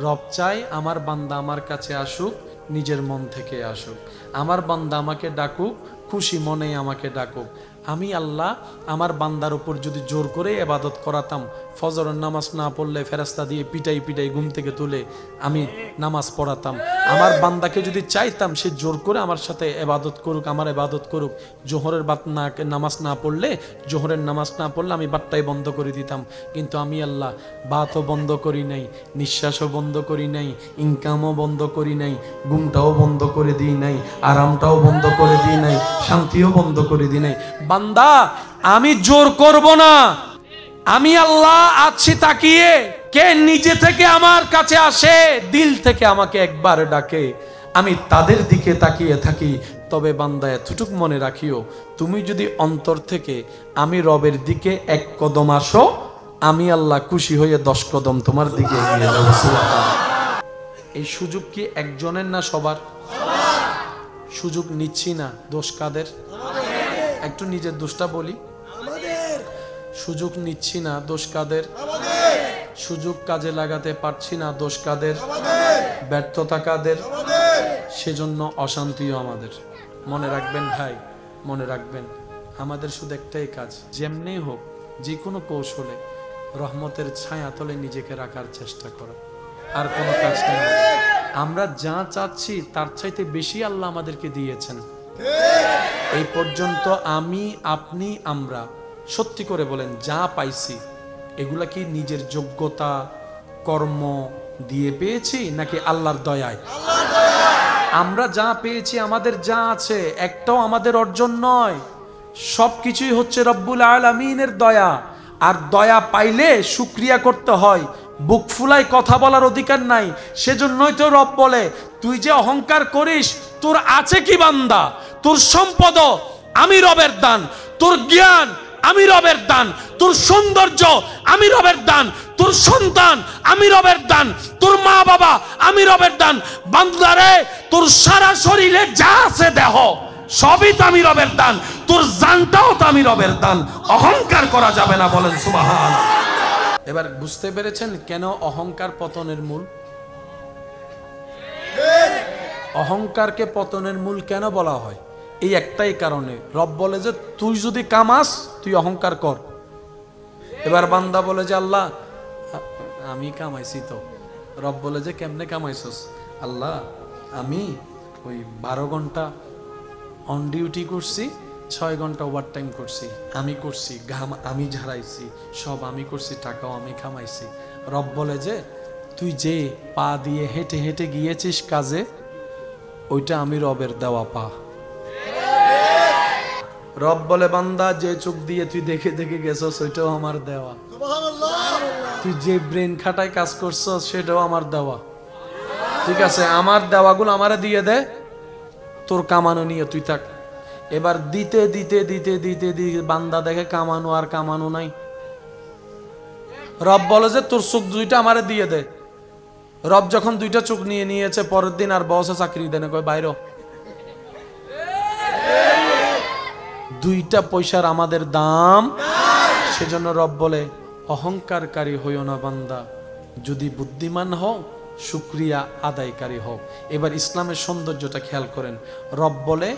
রব চায় আমার বান্দা আমার কাছে আসুক, নিজের মন থেকে আসুক, আমার বান্দা আমাকে ডাকুক, খুশি মনেই আমাকে ডাকুক। আমি আল্লাহ আমার বান্দার উপর যদি জোর করে ইবাদত করাতাম, ফজরের নামাজ না পড়লে ফেরেশতা দিয়ে পিটাই পিটাই ঘুম থেকে তুলে আমি নামাজ পড়াতাম, আমার বান্দাকে যদি চাইতাম সে জোর করে আমার সাথে ইবাদত করুক, আমার ইবাদত করুক, জোহরের নামাজ না পড়লে, জোহরের নামাজ না পড়লে আমি বাতটাই বন্ধ করে দিতাম। কিন্তু আমি আল্লাহ বাতও বন্ধ করি নাই, নিঃশ্বাসও বন্ধ করি নাই, ইনকামও বন্ধ করি নাই, ঘুমটাও বন্ধ করে দিই নাই, আরামটাও বন্ধ করে দিই নাই, শান্তিও বন্ধ করে দিই নাই। বান্দা আমি জোর করব না, আমি আল্লাহ আছি তাকিয়ে, কে নিজে থেকে আমার কাছে আসে, দিল থেকে আমাকে একবার ডাকে, আমি তাদের দিকে তাকিয়ে থাকি। তবে বান্দা এতটুকু মনে রাখিও, তুমি যদি অন্তর থেকে আমি রবের দিকে 1 কদম আসো, আমি আল্লাহ খুশি হয়ে 10 কদম তোমার দিকে এগিয়ে যাব। এই সুযোগ কি একজনের না সবার? সুযোগ নিচ্ছি না, দোষ কাদের? একটু নিজের দোষটা বলি, সুযোগ নিচ্ছি না, দোষ কাদের? সুযোগ কাজে লাগাতে পারছি না, দোষ কাদের? ব্যর্থতা কাদের? সেজন্য অশান্তিও আমাদের। মনে রাখবেন ভাই, মনে রাখবেন, আমাদের শুধু একটাই কাজ, যেমনি হোক যে কোনো কৌশলে রহমতের ছায়াতলে নিজেকে রাখার চেষ্টা করা, আর কোনো কাজ নেই। আমরা যা চাচ্ছি তার চাইতে বেশি আল্লাহ আমাদেরকে দিয়েছেন। এই পর্যন্ত আমি, আপনি, আমরা সত্যি করে বলেন যা পাইছি এগুলা কি নিজের যোগ্যতা কর্ম দিয়ে পেয়েছি নাকি আল্লাহর দয়ায়? আমরা যা পেয়েছি, আমাদের যা আছে, একটাও আমাদের অর্জন নয়, সবকিছুই হচ্ছে রব্বুল আলামিনের দয়া। আর দয়া পাইলে শুকরিয়া করতে হয়, বুক ফুলায় কথা বলার অধিকার নাই। সেজন্যই তো রব বলে, তুই যে অহংকার করিস, তোর আছে কি বান্দা? তোর সম্পদ আমি রবের দান, তোর জ্ঞান আমি রবের দান, তোর সৌন্দর্য আমি রবের দান, তোর সন্তান আমি রবের দান, তোর মা বাবা আমি রবের দান। বান্দারে, তোর সারা শরীরে যা আছে দেহ সবই তো আমি রবের দান, তোর জানটাও তো আমি রবের দান। অহংকার করা যাবে না, বলেন সুবহানাল্লাহ। এবার বুঝতে পেরেছেন কেন অহংকার পতনের মূল? অহংকারকে পতনের মূল কেন বলা হয়? এই একটাই কারণে। রব বলে যে তুই যদি কামাস তুই অহংকার কর। এবার বান্দা বলে যে আল্লাহ আমি কামাইছি তো। রব বলে যে কেমনে কামাইছস? আল্লাহ আমি ওই 12 ঘন্টা অন ডিউটি করছি, 6 ঘন্টা ওভার টাইম করছি, আমি করছি, ঘাম আমি ঝাড়াইছি, সব আমি করছি, টাকাও আমি কামাইছি। রব বলে যে তুই যে পা দিয়ে হেঁটে হেঁটে গিয়েছিস কাজে, ওইটা আমি রবের দেওয়া পা। রব বলে বান্দা যে চোখ দিয়ে তুই দেখে দেখে গেছস ওইটাও আমার দেওয়া। তুই যে ব্রেন খাটায় কাজ করছস সেটাও আমার দেওয়া। ঠিক আছে, আমার দেওয়াগুলো আমারে দিয়ে দে, তোর কামানো নিয়ে তুই থাক। এবার দিতে দিতে দিতে দিতে দিতে বান্দা দেখে কামানো আর কামানো নাই। রব বলে যে তোর চোখ দুইটা আমারে দিয়ে দে। রব যখন 2টা চোখ নিয়ে নিয়েছে, পরের দিন আর বসে চাকরি দেনে কয় বাইরে। 2টা পয়সার আমাদের দাম। সেজন্য রব বলে অহংকারকারী হইও না বান্দা, যদি বুদ্ধিমান হও শুকরিয়া আদায়কারী হও। এবার ইসলামের সৌন্দর্যটা খেয়াল করেন। রব বলে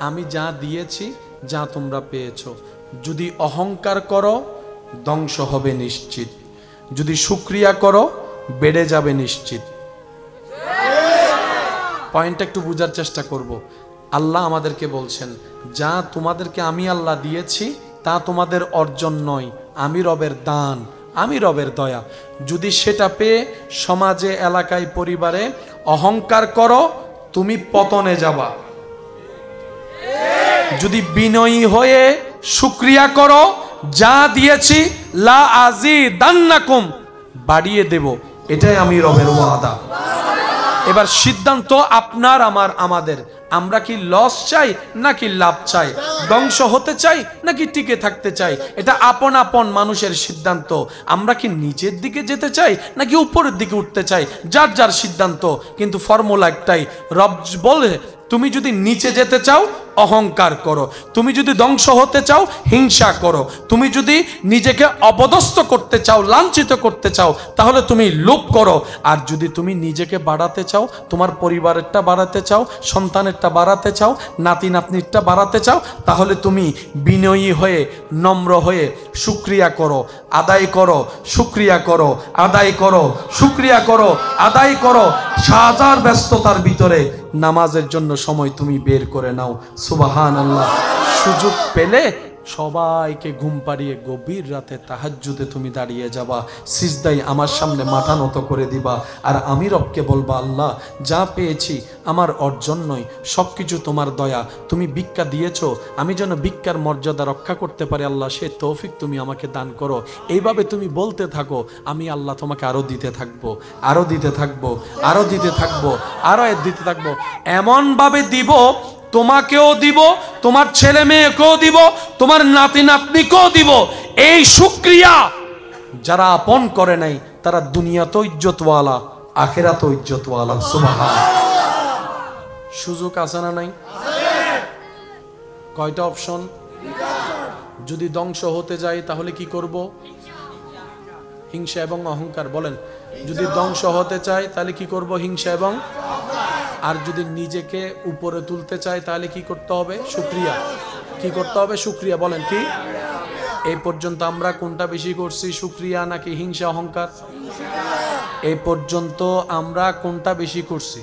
আমি যা দিয়েছি, যা তোমরা পেয়েছো, যদি অহংকার করো ধ্বংস হবে নিশ্চিত, যদি শুকরিয়া করো বেড়ে যাবে নিশ্চিত। পয়েন্টটা একটু বোঝার চেষ্টা করব। আল্লাহ আমাদেরকে বলছেন যা তোমাদেরকে আমি আল্লাহ দিয়েছি তা তোমাদের অর্জন নয়, আমি রবের দান, আমি রবের দয়া। যদি সেটা পেয়ে সমাজে, এলাকায়, পরিবারে অহংকার করো তুমি পতনে যাবা। যদি বিনয়ী হয়ে শুকরিয়া করো, যা দিয়েছি লা আজিদান্নাকুম, বাড়িয়ে দেব, এটাই আমি রবের ওয়াদা। এবার সিদ্ধান্ত আপনার আমার আমাদের। আমরা কি লস চাই নাকি লাভ চাই? ধ্বংস হতে চাই নাকি টিকে থাকতে চাই? এটা আপন আপন মানুষের সিদ্ধান্ত। আমরা কি নিচের দিকে যেতে চাই নাকি উপরের দিকে উঠতে চাই? যার যার সিদ্ধান্ত। কিন্তু ফর্মুলা একটাই, রব বলে তুমি যদি নিচে যেতে চাও অহংকার করো, তুমি যদি ধ্বংস হতে চাও হিংসা করো, তুমি যদি নিজেকে অপদস্থ করতে চাও, লাঞ্ছিত করতে চাও, তাহলে তুমি লোভ করো। আর যদি তুমি নিজেকে বাড়াতে চাও, তোমার পরিবারেরটা বাড়াতে চাও, সন্তানেরটা বাড়াতে চাও, নাতি নাতনিরটা বাড়াতে চাও, তাহলে তুমি বিনয়ী হয়ে, নম্র হয়ে শুকরিয়া করো, আদায় করো, শুকরিয়া করো, আদায় করো, শুকরিয়া করো, আদায় করো। হাজার ব্যস্ততার ভিতরে নামাজের জন্য সময় তুমি বের করে নাও। সুবহানাল্লাহ। সুযোগ পেলে সবাইকে ঘুম পাড়িয়ে গভীর রাতে তাহাজ্জুদে তুমি দাঁড়িয়ে যাবা, সিজদায় আমার সামনে মাথা নত করে দিবা। আর আমি রবকে বলবা আল্লাহ যা পেয়েছি আমার অর্জন নয়, সব কিছু তোমার দয়া, তুমি ভিক্ষা দিয়েছো, আমি যেন ভিক্ষার মর্যাদা রক্ষা করতে পারি। আল্লাহ সে তৌফিক তুমি আমাকে দান করো। এইভাবে তুমি বলতে থাকো, আমি আল্লাহ তোমাকে আরো দিতে থাকবো, আরো দিতে থাকবো, আরো দিতে থাকবো, আরো দিতে থাকবো। এমনভাবে দিব তোমাকেও দিব, তোমার ছেলে মেয়েকেও দিব, তোমার নাতি নাতনিকেও দিব। এই শুকরিয়া যারা আপন করে নাই তারা দুনিয়াতেও ইজ্জতওয়ালা, আখিরাতেও ইজ্জতওয়ালা। সুবহানাল্লাহ। সুযোগ আছে না নাই? কয়টা অপশন? যদি ধ্বংস হতে যাই তাহলে কি করব? হিংসা এবং অহংকার। বলেন, যদি ধ্বংস হতে চাই তাহলে কি করব? হিংসা এবং। আর যদি নিজেকে উপরে তুলতে চাই তাহলে কি করতে হবে? শুকরিয়া। কি করতে হবে? শুকরিয়া। বলেন কি? এই পর্যন্ত আমরা কোনটা বেশি করছি, শুকরিয়া নাকি হিংসা অহংকার? এই পর্যন্ত আমরা কোনটা বেশি করছি?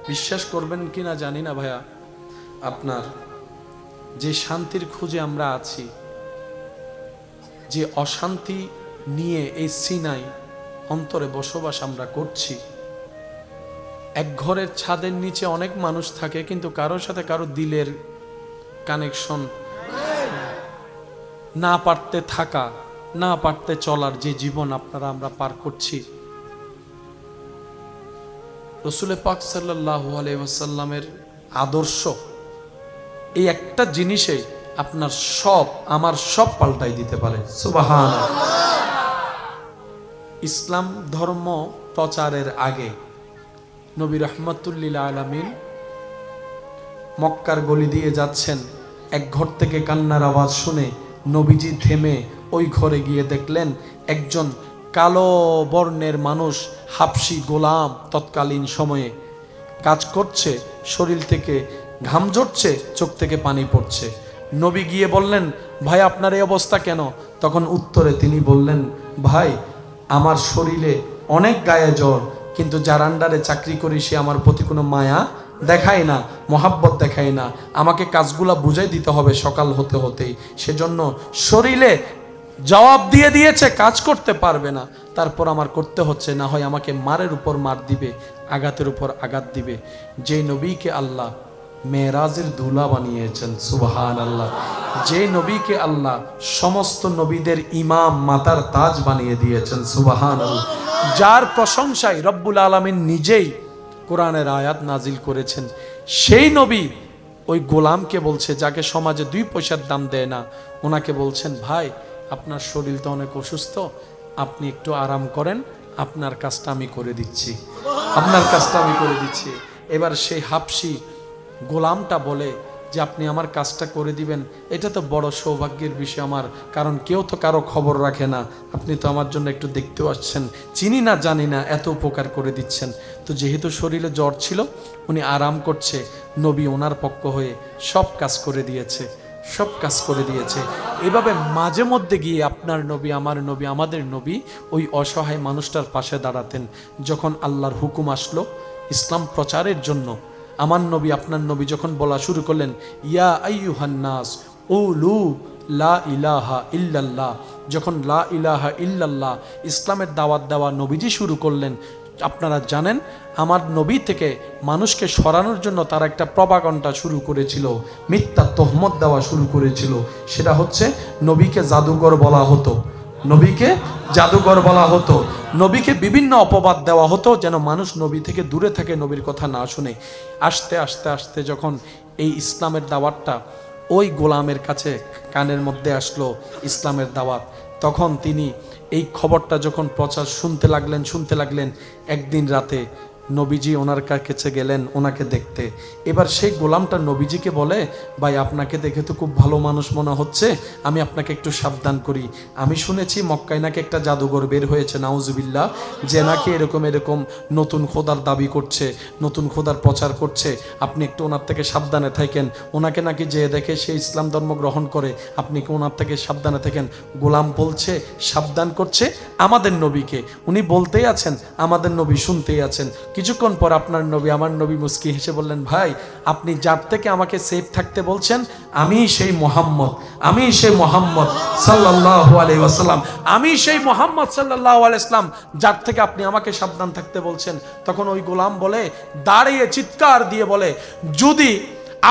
বিশ্বাস করবেন কিনা জানি না ভাইয়া, আপনার যে শান্তির খোঁজে আমরা আছি, যে অশান্তি নিয়ে এই সিনাই অন্তরে বসবাস আমরা করছি, এক ঘরের ছাদের নিচে অনেক মানুষ থাকে কিন্তু কারোর সাথে কারো দিলের কানেকশন না পারতে থাকা, না পারতে চলার যে জীবন আপনারা আমরা পার করছি, রাসূল পাক সাল্লাল্লাহু আলাইহি ওয়াসাল্লামের আদর্শ এই একটা জিনিসেই আপনার সব, আমার সব পাল্টাই দিতে পারে। সুবহানাল্লাহ। ইসলাম ধর্ম প্রচারের আগে নবী রাহমাতুল লিল আলামিন মক্কার গলি দিয়ে যাচ্ছেন, এক ঘর থেকে কান্নার আওয়াজ শুনে নবীজি থেমে ওই ঘরে গিয়ে দেখলেন একজন কালো বর্ণের মানুষ, হাবশি গোলাম, তৎকালীন সময়ে কাজ করছে, শরীর থেকে ঘাম ঝরছে, চোখ থেকে পানি পড়ছে। নবী গিয়ে বললেন, ভাই আপনার এই অবস্থা কেন? তখন উত্তরে তিনি বললেন, ভাই আমার শরীরে অনেক গায়ে জ্বর, কিন্তু যার আন্ডারে চাকরি করি সে আমার প্রতি কোনো মায়া দেখায় না, মহাব্বত দেখায় না, আমাকে কাজগুলা বুঝাই দিতে হবে সকাল হতে হতেই, সেজন্য শরীরে জবাব দিয়ে দিয়েছে, কাজ করতে পারবে না, তারপর আমার করতে হচ্ছে, না হয় আমাকে মারের উপর মার দিবে, আঘাতের উপর আঘাত দিবে। যে নবীকে আল্লাহ মেরাজের দুলা বানিয়েছেন, সুবহানাল্লাহ, যে নবীকে আল্লাহ সমস্ত নবীদের ইমাম, মাতার তাজ বানিয়ে দিয়েছেন, সুবহানাল্লাহ, যার প্রশংসায় রব্বুল আলামিন নিজেই কোরআনের আয়াত নাজিল করেছেন, সেই নবী ওই গোলামকে বলছে, যাকে সমাজে 2 পয়সার দাম দেয় না, ওনাকে বলছেন, ভাই আপনার শরীর তো অনেক অসুস্থ, আপনি একটু আরাম করেন, আপনার কাজটা আমি করে দিচ্ছি, আপনার কাজটা আমি করে দিচ্ছি। এবার সেই হাবশি গোলামটা বলে যে আপনি আমার কাজটা করে দিবেন, এটা তো বড় সৌভাগ্যের বিষয় আমার, কারণ কেউ তো কারো খবর রাখে না, আপনি তো আমার জন্য একটু দেখতেও আসছেন, চিনি না জানি না, এত উপকার করে দিচ্ছেন। তো যেহেতু শরীরে জ্বর ছিল, উনি আরাম করছে, নবী ওনার পক্ষ হয়ে সব কাজ করে দিয়েছে, সব কাজ করে দিয়েছে। এভাবে মাঝে মধ্যে গিয়ে আপনার নবী, আমার নবী, আমাদের নবী ওই অসহায় মানুষটার পাশে দাঁড়াতেন। যখন আল্লাহর হুকুম আসলো ইসলাম প্রচারের জন্য, আমার নবী, আপনার নবী যখন বলা শুরু করলেন, ইয়া আইয়ুহান নাস কুলু লা ইলাহা ইল্লাল্লাহ, যখন লা ইলাহা ইল্লাল্লাহ ইসলামের দাওয়াত দেওয়া নবীজি শুরু করলেন, আপনারা জানেন আমার নবী থেকে মানুষকে সরানোর জন্য তারা একটা প্রপাগান্ডা শুরু করেছিল, মিথ্যা তহমত দেওয়া শুরু করেছিল। সেটা হচ্ছে নবীকে জাদুকর বলা হতো, নবীকে জাদুকর বলা হতো, নবীকে বিভিন্ন অপবাদ দেওয়া হতো যেন মানুষ নবী থেকে দূরে থাকে, নবীর কথা না শুনে। আস্তে আস্তে আস্তে যখন এই ইসলামের দাওয়াতটা ওই গোলামের কাছে কানের মধ্যে আসলো, ইসলামের দাওয়াত, তখন তিনি এই খবরটা যখন প্রচার শুনতে লাগলেন, একদিন রাতে নবীজি ওনার কাছে গেলেন ওনাকে দেখতে। এবার সেই গোলামটা নবীজিকে বলে, ভাই আপনাকে দেখে তো খুব ভালো মানুষ মনে হচ্ছে, আমি আপনাকে একটু সাবধান করি, আমি শুনেছি মক্কায় নাকি একটা জাদুঘর বের হয়েছে, নাউজুবিল্লাহ, যে নাকি এরকম এরকম নতুন খোদার দাবি করছে, নতুন খোদার প্রচার করছে, আপনি একটু ওনার থেকে সাবধানে থাকেন, ওনাকে নাকি যে দেখে সে ইসলাম ধর্ম গ্রহণ করে, আপনি কি ওনার থেকে সাবধানে থাকেন। গোলাম বলছে, সাবধান করছে আমাদের নবীকে, উনি বলতেই আছেন, আমাদের নবী শুনতেই আছেন। কিছুক্ষণ পর আপনার নবী, আমার নবী মুস্কি হেসে বললেন, ভাই আপনি যার থেকে আমাকে সেফ থাকতে বলছেন, আমি সেই মোহাম্মদ, আমি সেই মোহাম্মদ সাল্লাল্লাহু আলাইহি ওয়াসাল্লাম, আমি সেই মোহাম্মদ সাল্লাল্লাহু আলাইহি ওয়াসাল্লাম, যার থেকে আপনি আমাকে সাবধান থাকতে বলছেন। তখন ওই গোলাম বলে, দাঁড়িয়ে চিৎকার দিয়ে বলে, যদি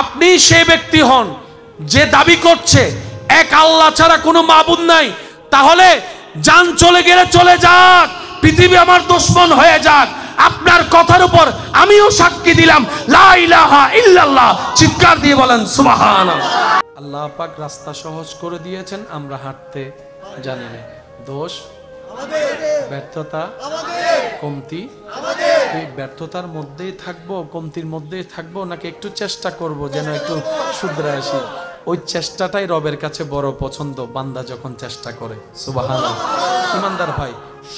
আপনি সেই ব্যক্তি হন যে দাবি করছে এক আল্লাহ ছাড়া কোনো মাবুদ নাই, তাহলে জান চলে গেলে চলে যাক, পৃথিবী আমার দুশমন হয়ে যাক, আপনার কথার উপর আমিও সাক্ষী দিলাম, লা ইলাহা ইল্লাল্লাহ। চিৎকার দিয়ে বলেন সুবহানাল্লাহ। আল্লাহ পাক রাস্তা সহজ করে দিয়েছেন, আমরা হাঁটতে জানি না। দোষ আমাদের, ব্যর্থতা আমাদের, কমতি আমাদের। এই ব্যর্থতার মধ্যেই থাকবো, কমতির মধ্যেই থাকবো, নাকি একটু চেষ্টা করব যেন একটু শুধরে আসি? ওই চেষ্টাটাই রবের কাছে বড় পছন্দ, বান্দা যখন চেষ্টা করে। সুবহানাল্লাহ। ইমানদার ভাই,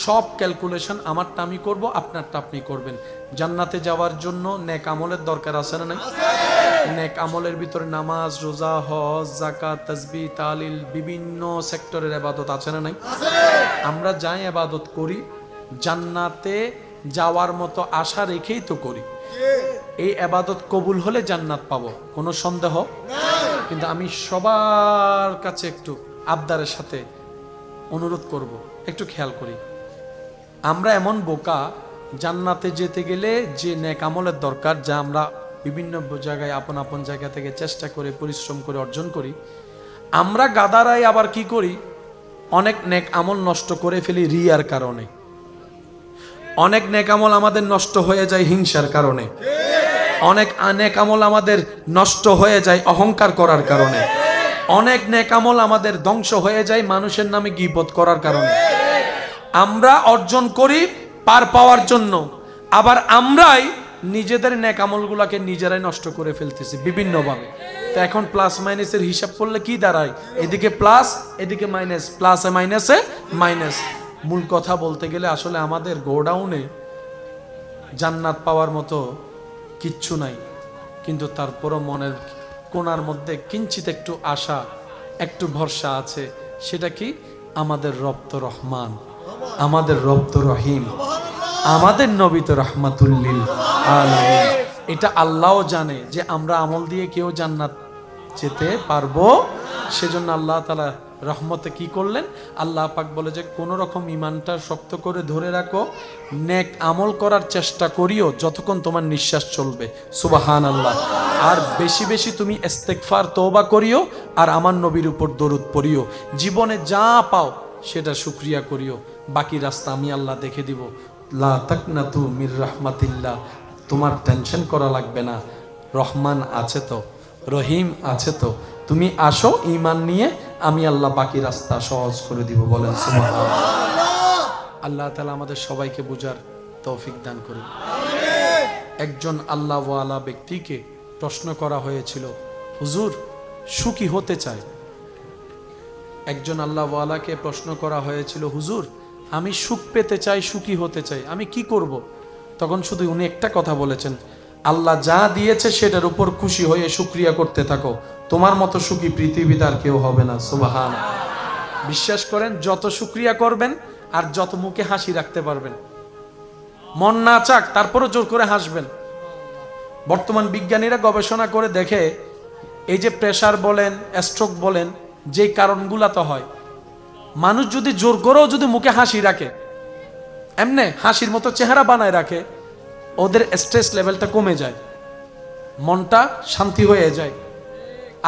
সব ক্যালকুলেশন আমারটা আমি করব, আপনারটা আপনি করবেন। জান্নাতে যাওয়ার জন্য নেক আমলের দরকার আছে না নাই? নেক আমলের ভিতরে নামাজ, রোজা, হজ, যাকাত, তাসবিহ, তাহলিল, বিভিন্ন সেক্টরের ইবাদত আছে না নাই? আমরা যাই ইবাদত করি জান্নাতে যাওয়ার মতো আশা রেখেই তো করি। এই ইবাদত কবুল হলে জান্নাত পাবো, কোনো সন্দেহ নাই। কিন্তু আমি সবার কাছে একটু আবদারের সাথে অনুরোধ করব, একটু খেয়াল করি। আমরা এমন বোকা, জান্নাতে যেতে গেলে যে নেক আমলের দরকার, যা আমরা বিভিন্ন জায়গায় আপন আপন জায়গা থেকে চেষ্টা করে পরিশ্রম করে অর্জন করি, আমরা গাদারাই আবার কি করি, অনেক নেক আমল নষ্ট করে ফেলি রিয়ার কারণে। অনেক নেক আমল আমাদের নষ্ট হয়ে যায় হিংসার কারণে। অনেক নেক আমল আমাদের নষ্ট হয়ে যায় অহংকার করার কারণে। অনেক নেক আমল আমাদের ধ্বংস হয়ে যায় মানুষের নামে গীবত করার কারণে। আমরা অর্জন করি পার পাওয়ার জন্য, আবার আমরাই নিজেদের নেক আমলগুলোকে নিজেরাই নষ্ট করে ফেলতেছি বিভিন্নভাবে। তো এখন প্লাস মাইনাসের হিসাব করলে কি দাঁড়ায়? এদিকে প্লাস, এদিকে মাইনাস, প্লাসে মাইনাসে মাইনাস। মূল কথা বলতে গেলে আসলে আমাদের গোডাউনে জান্নাত পাওয়ার মতো কিচ্ছু নাই, কিন্তু তারপরও মনের কোণার মধ্যে কিঞ্চিত একটু আশা, একটু ভরসা আছে। সেটা কি? আমাদের রব তো রহমান, আমাদের রব তো রহিম, আমাদের নবী তো রাহমাতুল্লিল আলামিন। এটা আল্লাহও জানে যে আমরা আমল দিয়ে কেউ জান্নাত যেতে পারবো। সেজন্য আল্লাহ তাআলা রহমতে কি করলেন? আল্লাহ পাক বলে যে কোন রকম ইমানটা শক্ত করে ধরে রাখো, নেক আমল করার চেষ্টা করিও যতক্ষণ তোমার নিঃশ্বাস চলবে। সুবহানাল্লাহ। আর বেশি বেশি তুমি ইস্তেগফার তওবা করিও, আর আমার নবীর উপর দরুদ পড়িও। জীবনে যা পাও সেটা শুকরিয়া করিও, বাকি রাস্তা আমি আল্লাহ দেখে দিব। লা তাকনাতু মির রাহমাতিল্লাহ। তোমার টেনশন করা লাগবে না, রহমান আছে তো, রহিম আছে তো। তুমি আসো ঈমান নিয়ে, আমি আল্লাহ বাকি রাস্তা সহজ করে দিব। বলেন সুবহানাল্লাহ। আল্লাহ তাআলা আমাদের সবাইকে বুঝার তৌফিক দান করুন। একজন আল্লাহওয়ালা ব্যক্তিকে প্রশ্ন করা হয়েছিল, হুজুর সুখী হতে চায়। একজন আল্লাহওয়ালাকে প্রশ্ন করা হয়েছিল, হুজুর আমি সুখ পেতে চাই, সুখী হতে চাই, আমি কি করব? তখন শুধু উনি একটা কথা বলেছেন, আল্লাহ যা দিয়েছে সেটার উপর খুশি হয়ে শুকরিয়া করতে থাকো, তোমার মতো সুখী পৃথিবীতে আর কেউ হবে না। সুবহানাল্লাহ। বিশ্বাস করেন, যত শুকরিয়া করবেন আর যত মুখে হাসি রাখতে পারবেন, মন না চাক তারপরও জোর করে হাসবেন। বর্তমান বিজ্ঞানীরা গবেষণা করে দেখে, এই যে প্রেসার বলেন, স্ট্রোক বলেন, যে কারণগুলা তো হয়, মানুষ যদি জোর করেও যদি মুখে হাসি রাখে, এমনি হাসির মতো চেহারা বানায় রাখে, ওদের স্ট্রেস লেভেলটা কমে যায়, মনটা শান্তি হয়ে যায়।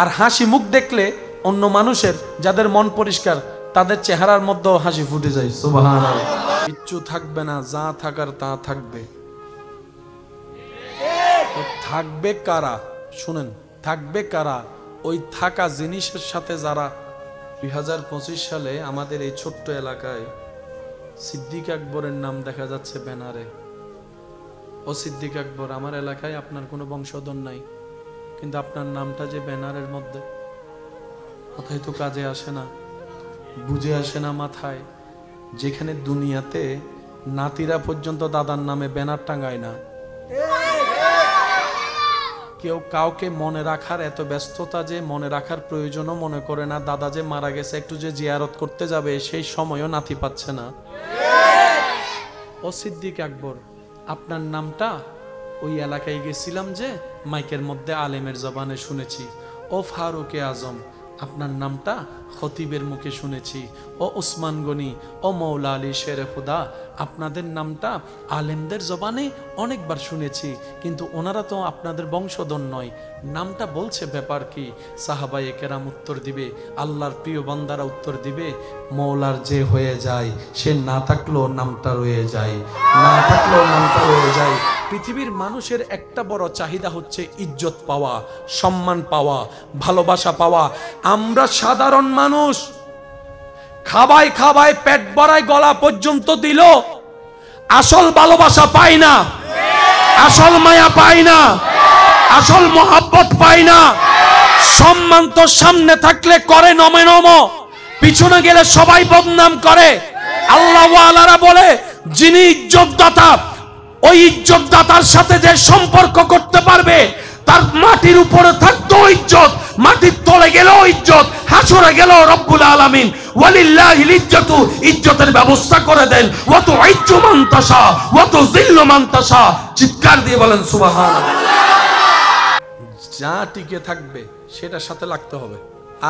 আর হাসি মুখ দেখলে অন্য মানুষের যাদের মন পরিষ্কার, তাদের চেহারার মধ্যেও হাসি ফুটে যায়। সুবহানাল্লাহ। কিচ্ছু থাকবে না, যা থাকার তা থাকবে। থাকবে কারা? শুনেন, থাকবে কারা? ওই থাকা জিনিসের সাথে যারা 2025 সালে আমাদের এই ছোট্ট এলাকায় সিদ্দিক আকবরের নাম দেখা যাচ্ছে ব্যানারে। ও সিদ্দিক আকবর, আমার এলাকায় আপনার কোনো বংশধর নাই, কিন্তু আপনার নামটা যে ব্যানারের মধ্যে, মাথায় তো কাজে আসে না, বুঝে আসে না মাথায়। যেখানে দুনিয়াতে নাতিরা পর্যন্ত দাদার নামে ব্যানার টাঙ্গায় না, কেউ কাউকে মনে রাখার এত ব্যস্ততা যে মনে রাখার প্রয়োজনও মনে করে না। দাদা যে মারা গেছে, একটু যে জিয়ারত করতে যাবে সেই সময়ও নাতি পাচ্ছে না। ও সিদ্দিক আকবর, আপনার নামটা ওই এলাকায় গেছিলাম যে মাইকের মধ্যে আলেমের জবানে শুনেছি। ও ফারুকে আজম, আপনার নামটা খতিবের মুখে শুনেছি। ও উসমান গনি, ও মৌলা আলী শেরে খুদা, আপনাদের নামটা আলেমদের জবানে অনেকবার শুনেছি, কিন্তু ওনারা তো আপনাদের বংশধর নয়। নামটা বলছে, ব্যাপার কি? সাহাবায়ে কেরাম উত্তর দিবে, আল্লাহর প্রিয় বান্দারা উত্তর দিবে, মৌলার যে হয়ে যায় সে না থাকলেও নামটা রয়ে যায়, না থাকলেও নামটা রয়ে যায়। পৃথিবীর মানুষের একটা বড় চাহিদা হচ্ছে ইজ্জত পাওয়া, সম্মান পাওয়া, ভালোবাসা পাওয়া। আমরা সাধারণ মানুষ, খাবায় খাবায় পেট ভরায় গলা পর্যন্ত দিল, আসল ভালোবাসা পাই না, আসল মায়া পাই না, আসল মোহাব্বত পাই না। সম্মান তো সামনে থাকলে করে নমে নম, পিছনে গেলে সবাই বদনাম করে। আল্লাহ ওয়ালারা বলে যিনি ইজ্জতদাতা, ওই ইজ্জতদাতার সাথে যে সম্পর্ক করতে পারবে তার মাটির উপরে থাকতো ইজ্জত, মাটির তলে গেলেও ইজ্জত, হাসরে গেলেও রব্বুল আলামিন ওয়ালিল্লাহিল ইজ্জতু, ইজ্জতের ব্যবস্থা করে দেন। ওয়া তুইজ্জু মান তাশা ওয়া তুযিল্লু মান তাশা। চিৎকার দিয়ে বলেন সুবহানাল্লাহ। যা টিকে থাকবে সেটার সাথে লাগতে হবে,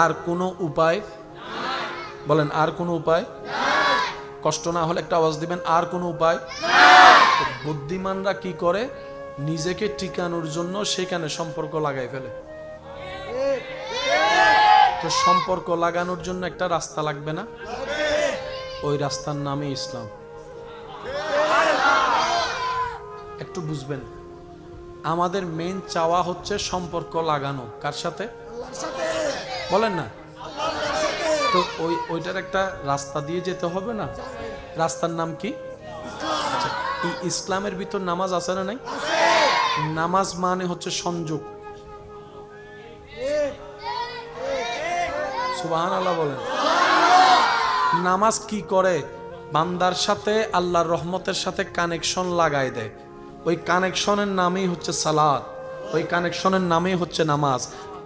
আর কোনো উপায় নাই। বলেন আর কোনো উপায় নাই। কষ্ট না হলে একটা আওয়াজ দিবেন, আর কোনো উপায় নাই। বুদ্ধিমানরা কি করে, নিজেকে টিকানোর জন্য সেখানে সম্পর্ক লাগাই ফেলে। তো সম্পর্ক লাগানোর জন্য একটা রাস্তা লাগবে না? ওই রাস্তার নামই ইসলাম। একটু বুঝবেন, আমাদের মেইন চাওয়া হচ্ছে সম্পর্ক লাগানো। কার সাথে? বলেন না। তো ওইটার একটা রাস্তা দিয়ে যেতে হবে না? রাস্তার নাম কি? আচ্ছা, এই ইসলামের ভিতর নামাজ আছে না নাই? নামাজ মানে হচ্ছে সংযোগ। সুবহানাল্লাহ বলেন। নামাজ কি করে? বান্দার সাথে আল্লাহর রহমতের সাথে কানেকশন লাগাই দেয়। ওই কানেকশনের নামই হচ্ছে সালাত, ওই কানেকশনের নামই হচ্ছে নামাজ।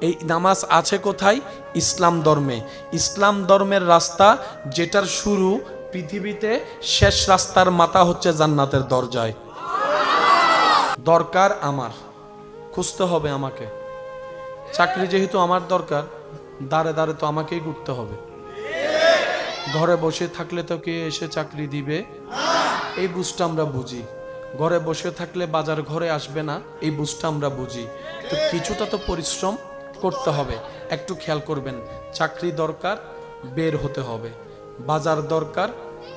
এই নামাজ আছে কোথায়? ইসলাম ধর্মে। ইসলাম ধর্মের রাস্তা যেটার শুরু পৃথিবীতে, শেষ রাস্তার মাথা হচ্ছে জান্নাতের দরজায়। দরকার আমার, খুঁজতে হবে আমাকে। চাকরি যেহেতু আমার দরকার, দাঁড়ে দাঁড়ে তো আমাকেই ঘুরতে হবে। ঘরে বসে থাকলে তো কে এসে চাকরি দিবে, এই বুঝটা আমরা বুঝি। ঘরে বসে থাকলে বাজার ঘরে আসবে না, এই বুঝটা আমরা বুঝি। তো কিছুটা তো পরিশ্রম করতে হবে। একটু খেয়াল করবেন, চাকরি দরকার, বের হতে হবে। বাজার দরকার,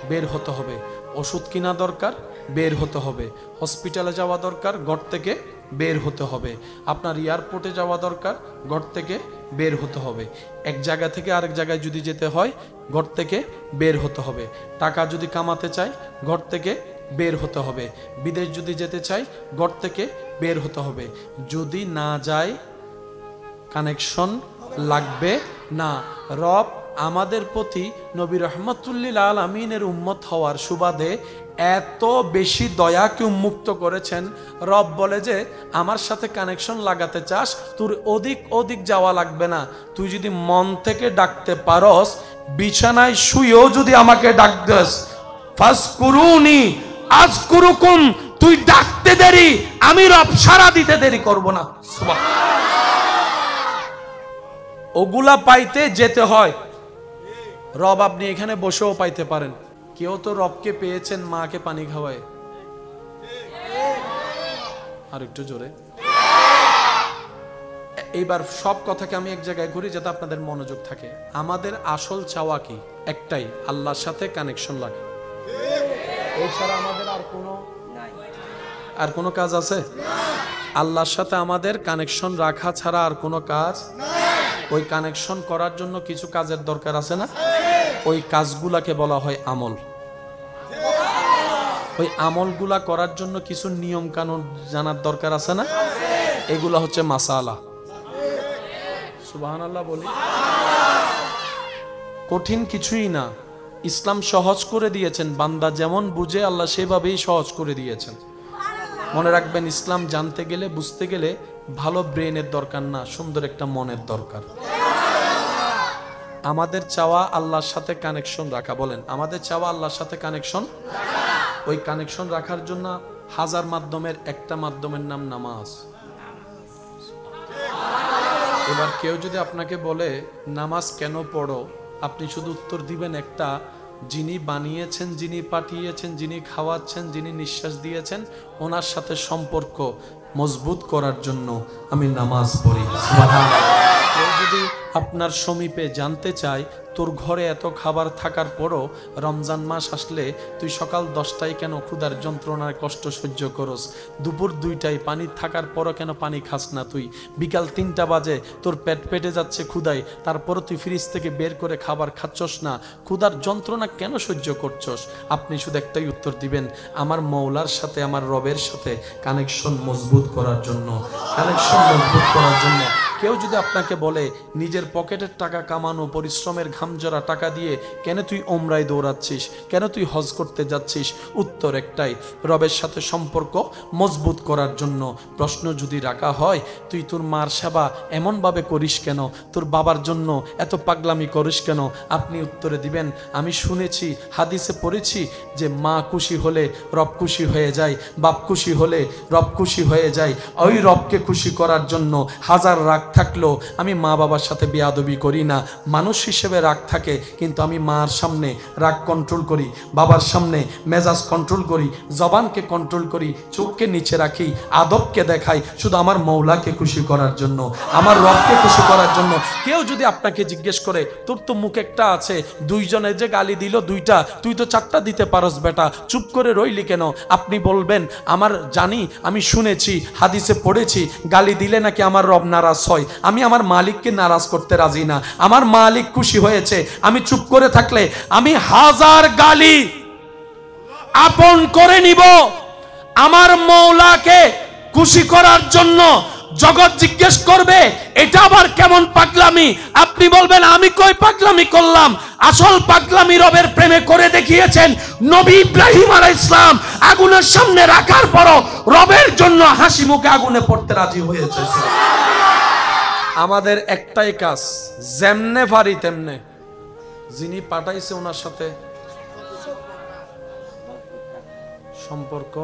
বের হতে হবে। ওষুধ কিনা দরকার, বের হতে হবে। হসপিটালে যাওয়া দরকার, ঘর থেকে বের হতে হবে। আপনার এয়ারপোর্টে যাওয়া দরকার, ঘর থেকে বের হতে হবে। এক জায়গা থেকে আরেক জায়গায় যদি যেতে হয়, ঘর থেকে বের হতে হবে। টাকা যদি কামাতে চাই, ঘর থেকে বের হতে হবে। বিদেশ যদি যেতে চাই, ঘর থেকে বের হতে হবে। যদি না যায়, কানেকশন লাগবে না। রব আমাদের প্রতি নবী রহমতুল্লিল আলামিনের উম্মত হওয়ার সুবাদে এত বেশি দয়াকে উন্মুক্ত করেছেন। রব বলে যে আমার সাথে কানেকশন লাগাতে চাস, তোর অধিক যাওয়া লাগবে না। তুই যদি মন থেকে ডাকতে পারস, বিছানায় শুয়েও যদি আমাকে ডাক দেস, ফাসকুরুনি আযকুরুকুম, তুই ডাকতে দেরি, আমি রব সাড়া দিতে দেরি করব না। সুবহানাল্লাহ। ওগুলা পাইতে যেতে হয়। রব আপনি এখানে বসেও পাইতে পারেন। কেউ তো রবকে পেয়েছেন মাকে পানি খাওয়ায়। আর একটু জোরে। এইবার সব কথাকে আমি এক জায়গায় ঘুরি যাতে আপনাদের মনোযোগ থাকে। আমাদের আসল চাওয়া কি? একটাই, আল্লাহর সাথে কানেকশন লাগে। এছাড়া আমাদের আর কোনো কাজ আছে? আল্লাহর সাথে আমাদের কানেকশন রাখা ছাড়া আর কোনো কাজ। ওই কানেকশন করার জন্য কিছু কাজের দরকার আছে না? ওই কাজগুলাকে বলা হয় আমল। ওই আমলগুলা করার জন্য কিছু নিয়ম কানুন জানার দরকার আছে না? এগুলা হচ্ছে মাসালা। সুবহানাল্লাহ বলি। কঠিন কিছুই না, ইসলাম সহজ করে দিয়েছেন। বান্দা যেমন বুঝে আল্লাহ সেভাবেই সহজ করে দিয়েছেন। মনে রাখবেন, ইসলাম জানতে গেলে, বুঝতে গেলে ভালো ব্রেনের দরকার না, সুন্দর একটা মনের দরকার। আমাদের চাওয়া আল্লাহর সাথে কানেকশন রাখা। বলেন, আমাদের চাওয়া আল্লাহর সাথে কানেকশন। ওই কানেকশন রাখার জন্য হাজার মাধ্যমের একটা মাধ্যমের নাম নামাজ। এবার কেউ যদি আপনাকে বলে নামাজ কেন পড়ো, আপনি শুধু উত্তর দিবেন একটা, যিনি বানিয়েছেন, যিনি পাঠিয়েছেন, যিনি খাওয়াচ্ছেন, যিনি নিঃশ্বাস দিয়েছেন, ওনার সাথে সম্পর্ক মজবুত করার জন্য আমি নামাজ পড়ি। কেউ যদি আপনার সমীপে জানতে চায় তোর ঘরে এত খাবার থাকার পরও রমজান মাস আসলে তুই সকাল 10টায় কেন ক্ষুধার যন্ত্রণার কষ্ট সহ্য করস, দুপুর 2টায় পানি থাকার পরও কেন পানি খাস না, তুই বিকাল 3টা বাজে তোর পেটে যাচ্ছে ক্ষুধায়, তারপরও তুই ফ্রিজ থেকে বের করে খাবার খাচ্ছস না, ক্ষুধার যন্ত্রণা কেন সহ্য করছস? আপনি শুধু একটাই উত্তর দিবেন, আমার মৌলার সাথে, আমার রবের সাথে কানেকশন মজবুত করার জন্য। কানেকশন মজবুত করার জন্য কেউ যদি আপনাকে বলে নিজের পকেটের টাকা কামানো, পরিশ্রমের ঘামজরা টাকা দিয়ে কেন তুই ওমরায় দৌড়াচ্ছিস, কেন তুই হজ করতে যাচ্ছিস, উত্তর একটাই, রবের সাথে সম্পর্ক মজবুত করার জন্য। প্রশ্ন যদি রাখা হয় তুই তোর মার সেবা এমনভাবে করিস কেন, তোর বাবার জন্য এত পাগলামি করিস কেন, আপনি উত্তরে দিবেন আমি শুনেছি, হাদিসে পড়েছি যে মা খুশি হলে রব খুশি হয়ে যায়, বাপ খুশি হলে রব খুশি হয়ে যায়। ওই রবকে খুশি করার জন্য হাজার রাগ থাকলেও আমি মা বাবার সাথে বেয়াদবি করি না। মানুষ হিসেবে রাগ থাকে, কিন্তু আমি মার সামনে রাগ কন্ট্রোল করি, বাবার সামনে মেজাজ কন্ট্রোল করি, জবানকে কন্ট্রোল করি, চোখকে নিচে রাখি, আদবকে দেখাই, শুধু আমার মৌলাকে খুশি করার জন্য, আমার রবকে খুশি করার জন্য। কেউ যদি আপনাকে জিজ্ঞেস করে তোর তো মুখ একটা আছে, দুইজনে যে গালি দিল দুইটা, তুই তো চারটা দিতে পারস বেটা, চুপ করে রইলি কেন? আপনি বলবেন আমার জানি, আমি শুনেছি, হাদিসে পড়েছি, গালি দিলে নাকি আমার রব নারাজ হয়। আমি আমার মালিককে নারাজ করতে রাজি না, আমার মালিক খুশি হয়েছে, আমি চুপ করে থাকলে আমি হাজার গালি আপন করে নিব আমার মৌলাকে খুশি করার জন্য। জগৎ জিজ্ঞেস করবে এটা আবার কেমন পাগলামি? আপনি বলবেন আমি কই পাগলামি করলাম? আসল পাগলামি রবের প্রেমে করে দেখিয়েছেন। নবী ইব্রাহিম আলাইহিস সালাম আগুনের সামনে রাখার পরও রবের জন্য হাসি মুখে আগুনে পড়তে রাজি হয়েছে। আমাদের একটাই কাজ, যেমনে পারি তেমনে যিনি পাঠাইছে ওনার সাথে সম্পর্ক,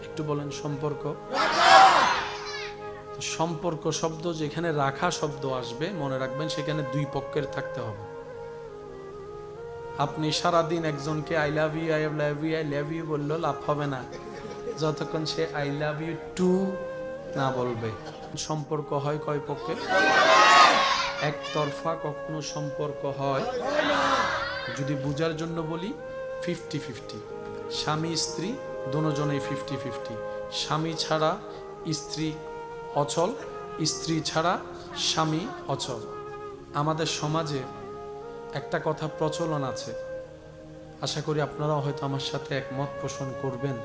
একটু বলেন সম্পর্ক। সম্পর্ক শব্দ যেখানে রাখা শব্দ আসবে মনে রাখবেন সেখানে দুই পক্ষের থাকতে হবে। আপনি সারাদিন একজনকে I love you, I love you, I love you বললেও লাভ হবে না যতক্ষণ সে আই লাভ ইউ টু না বলবে। সম্পর্ক হয় কয় পক্ষে? একতরফা কখনো সম্পর্ক হয়, যদি বুঝার জন্য বলি 50-50, স্বামী স্ত্রী দুজনেই 50-50। স্বামী ছাড়া স্ত্রী অচল, স্ত্রী ছাড়া স্বামী অচল। আমাদের সমাজে একটা কথা প্রচলন আছে, আশা করি আপনারাও হয়তো আমার সাথে একমত পোষণ করবেন।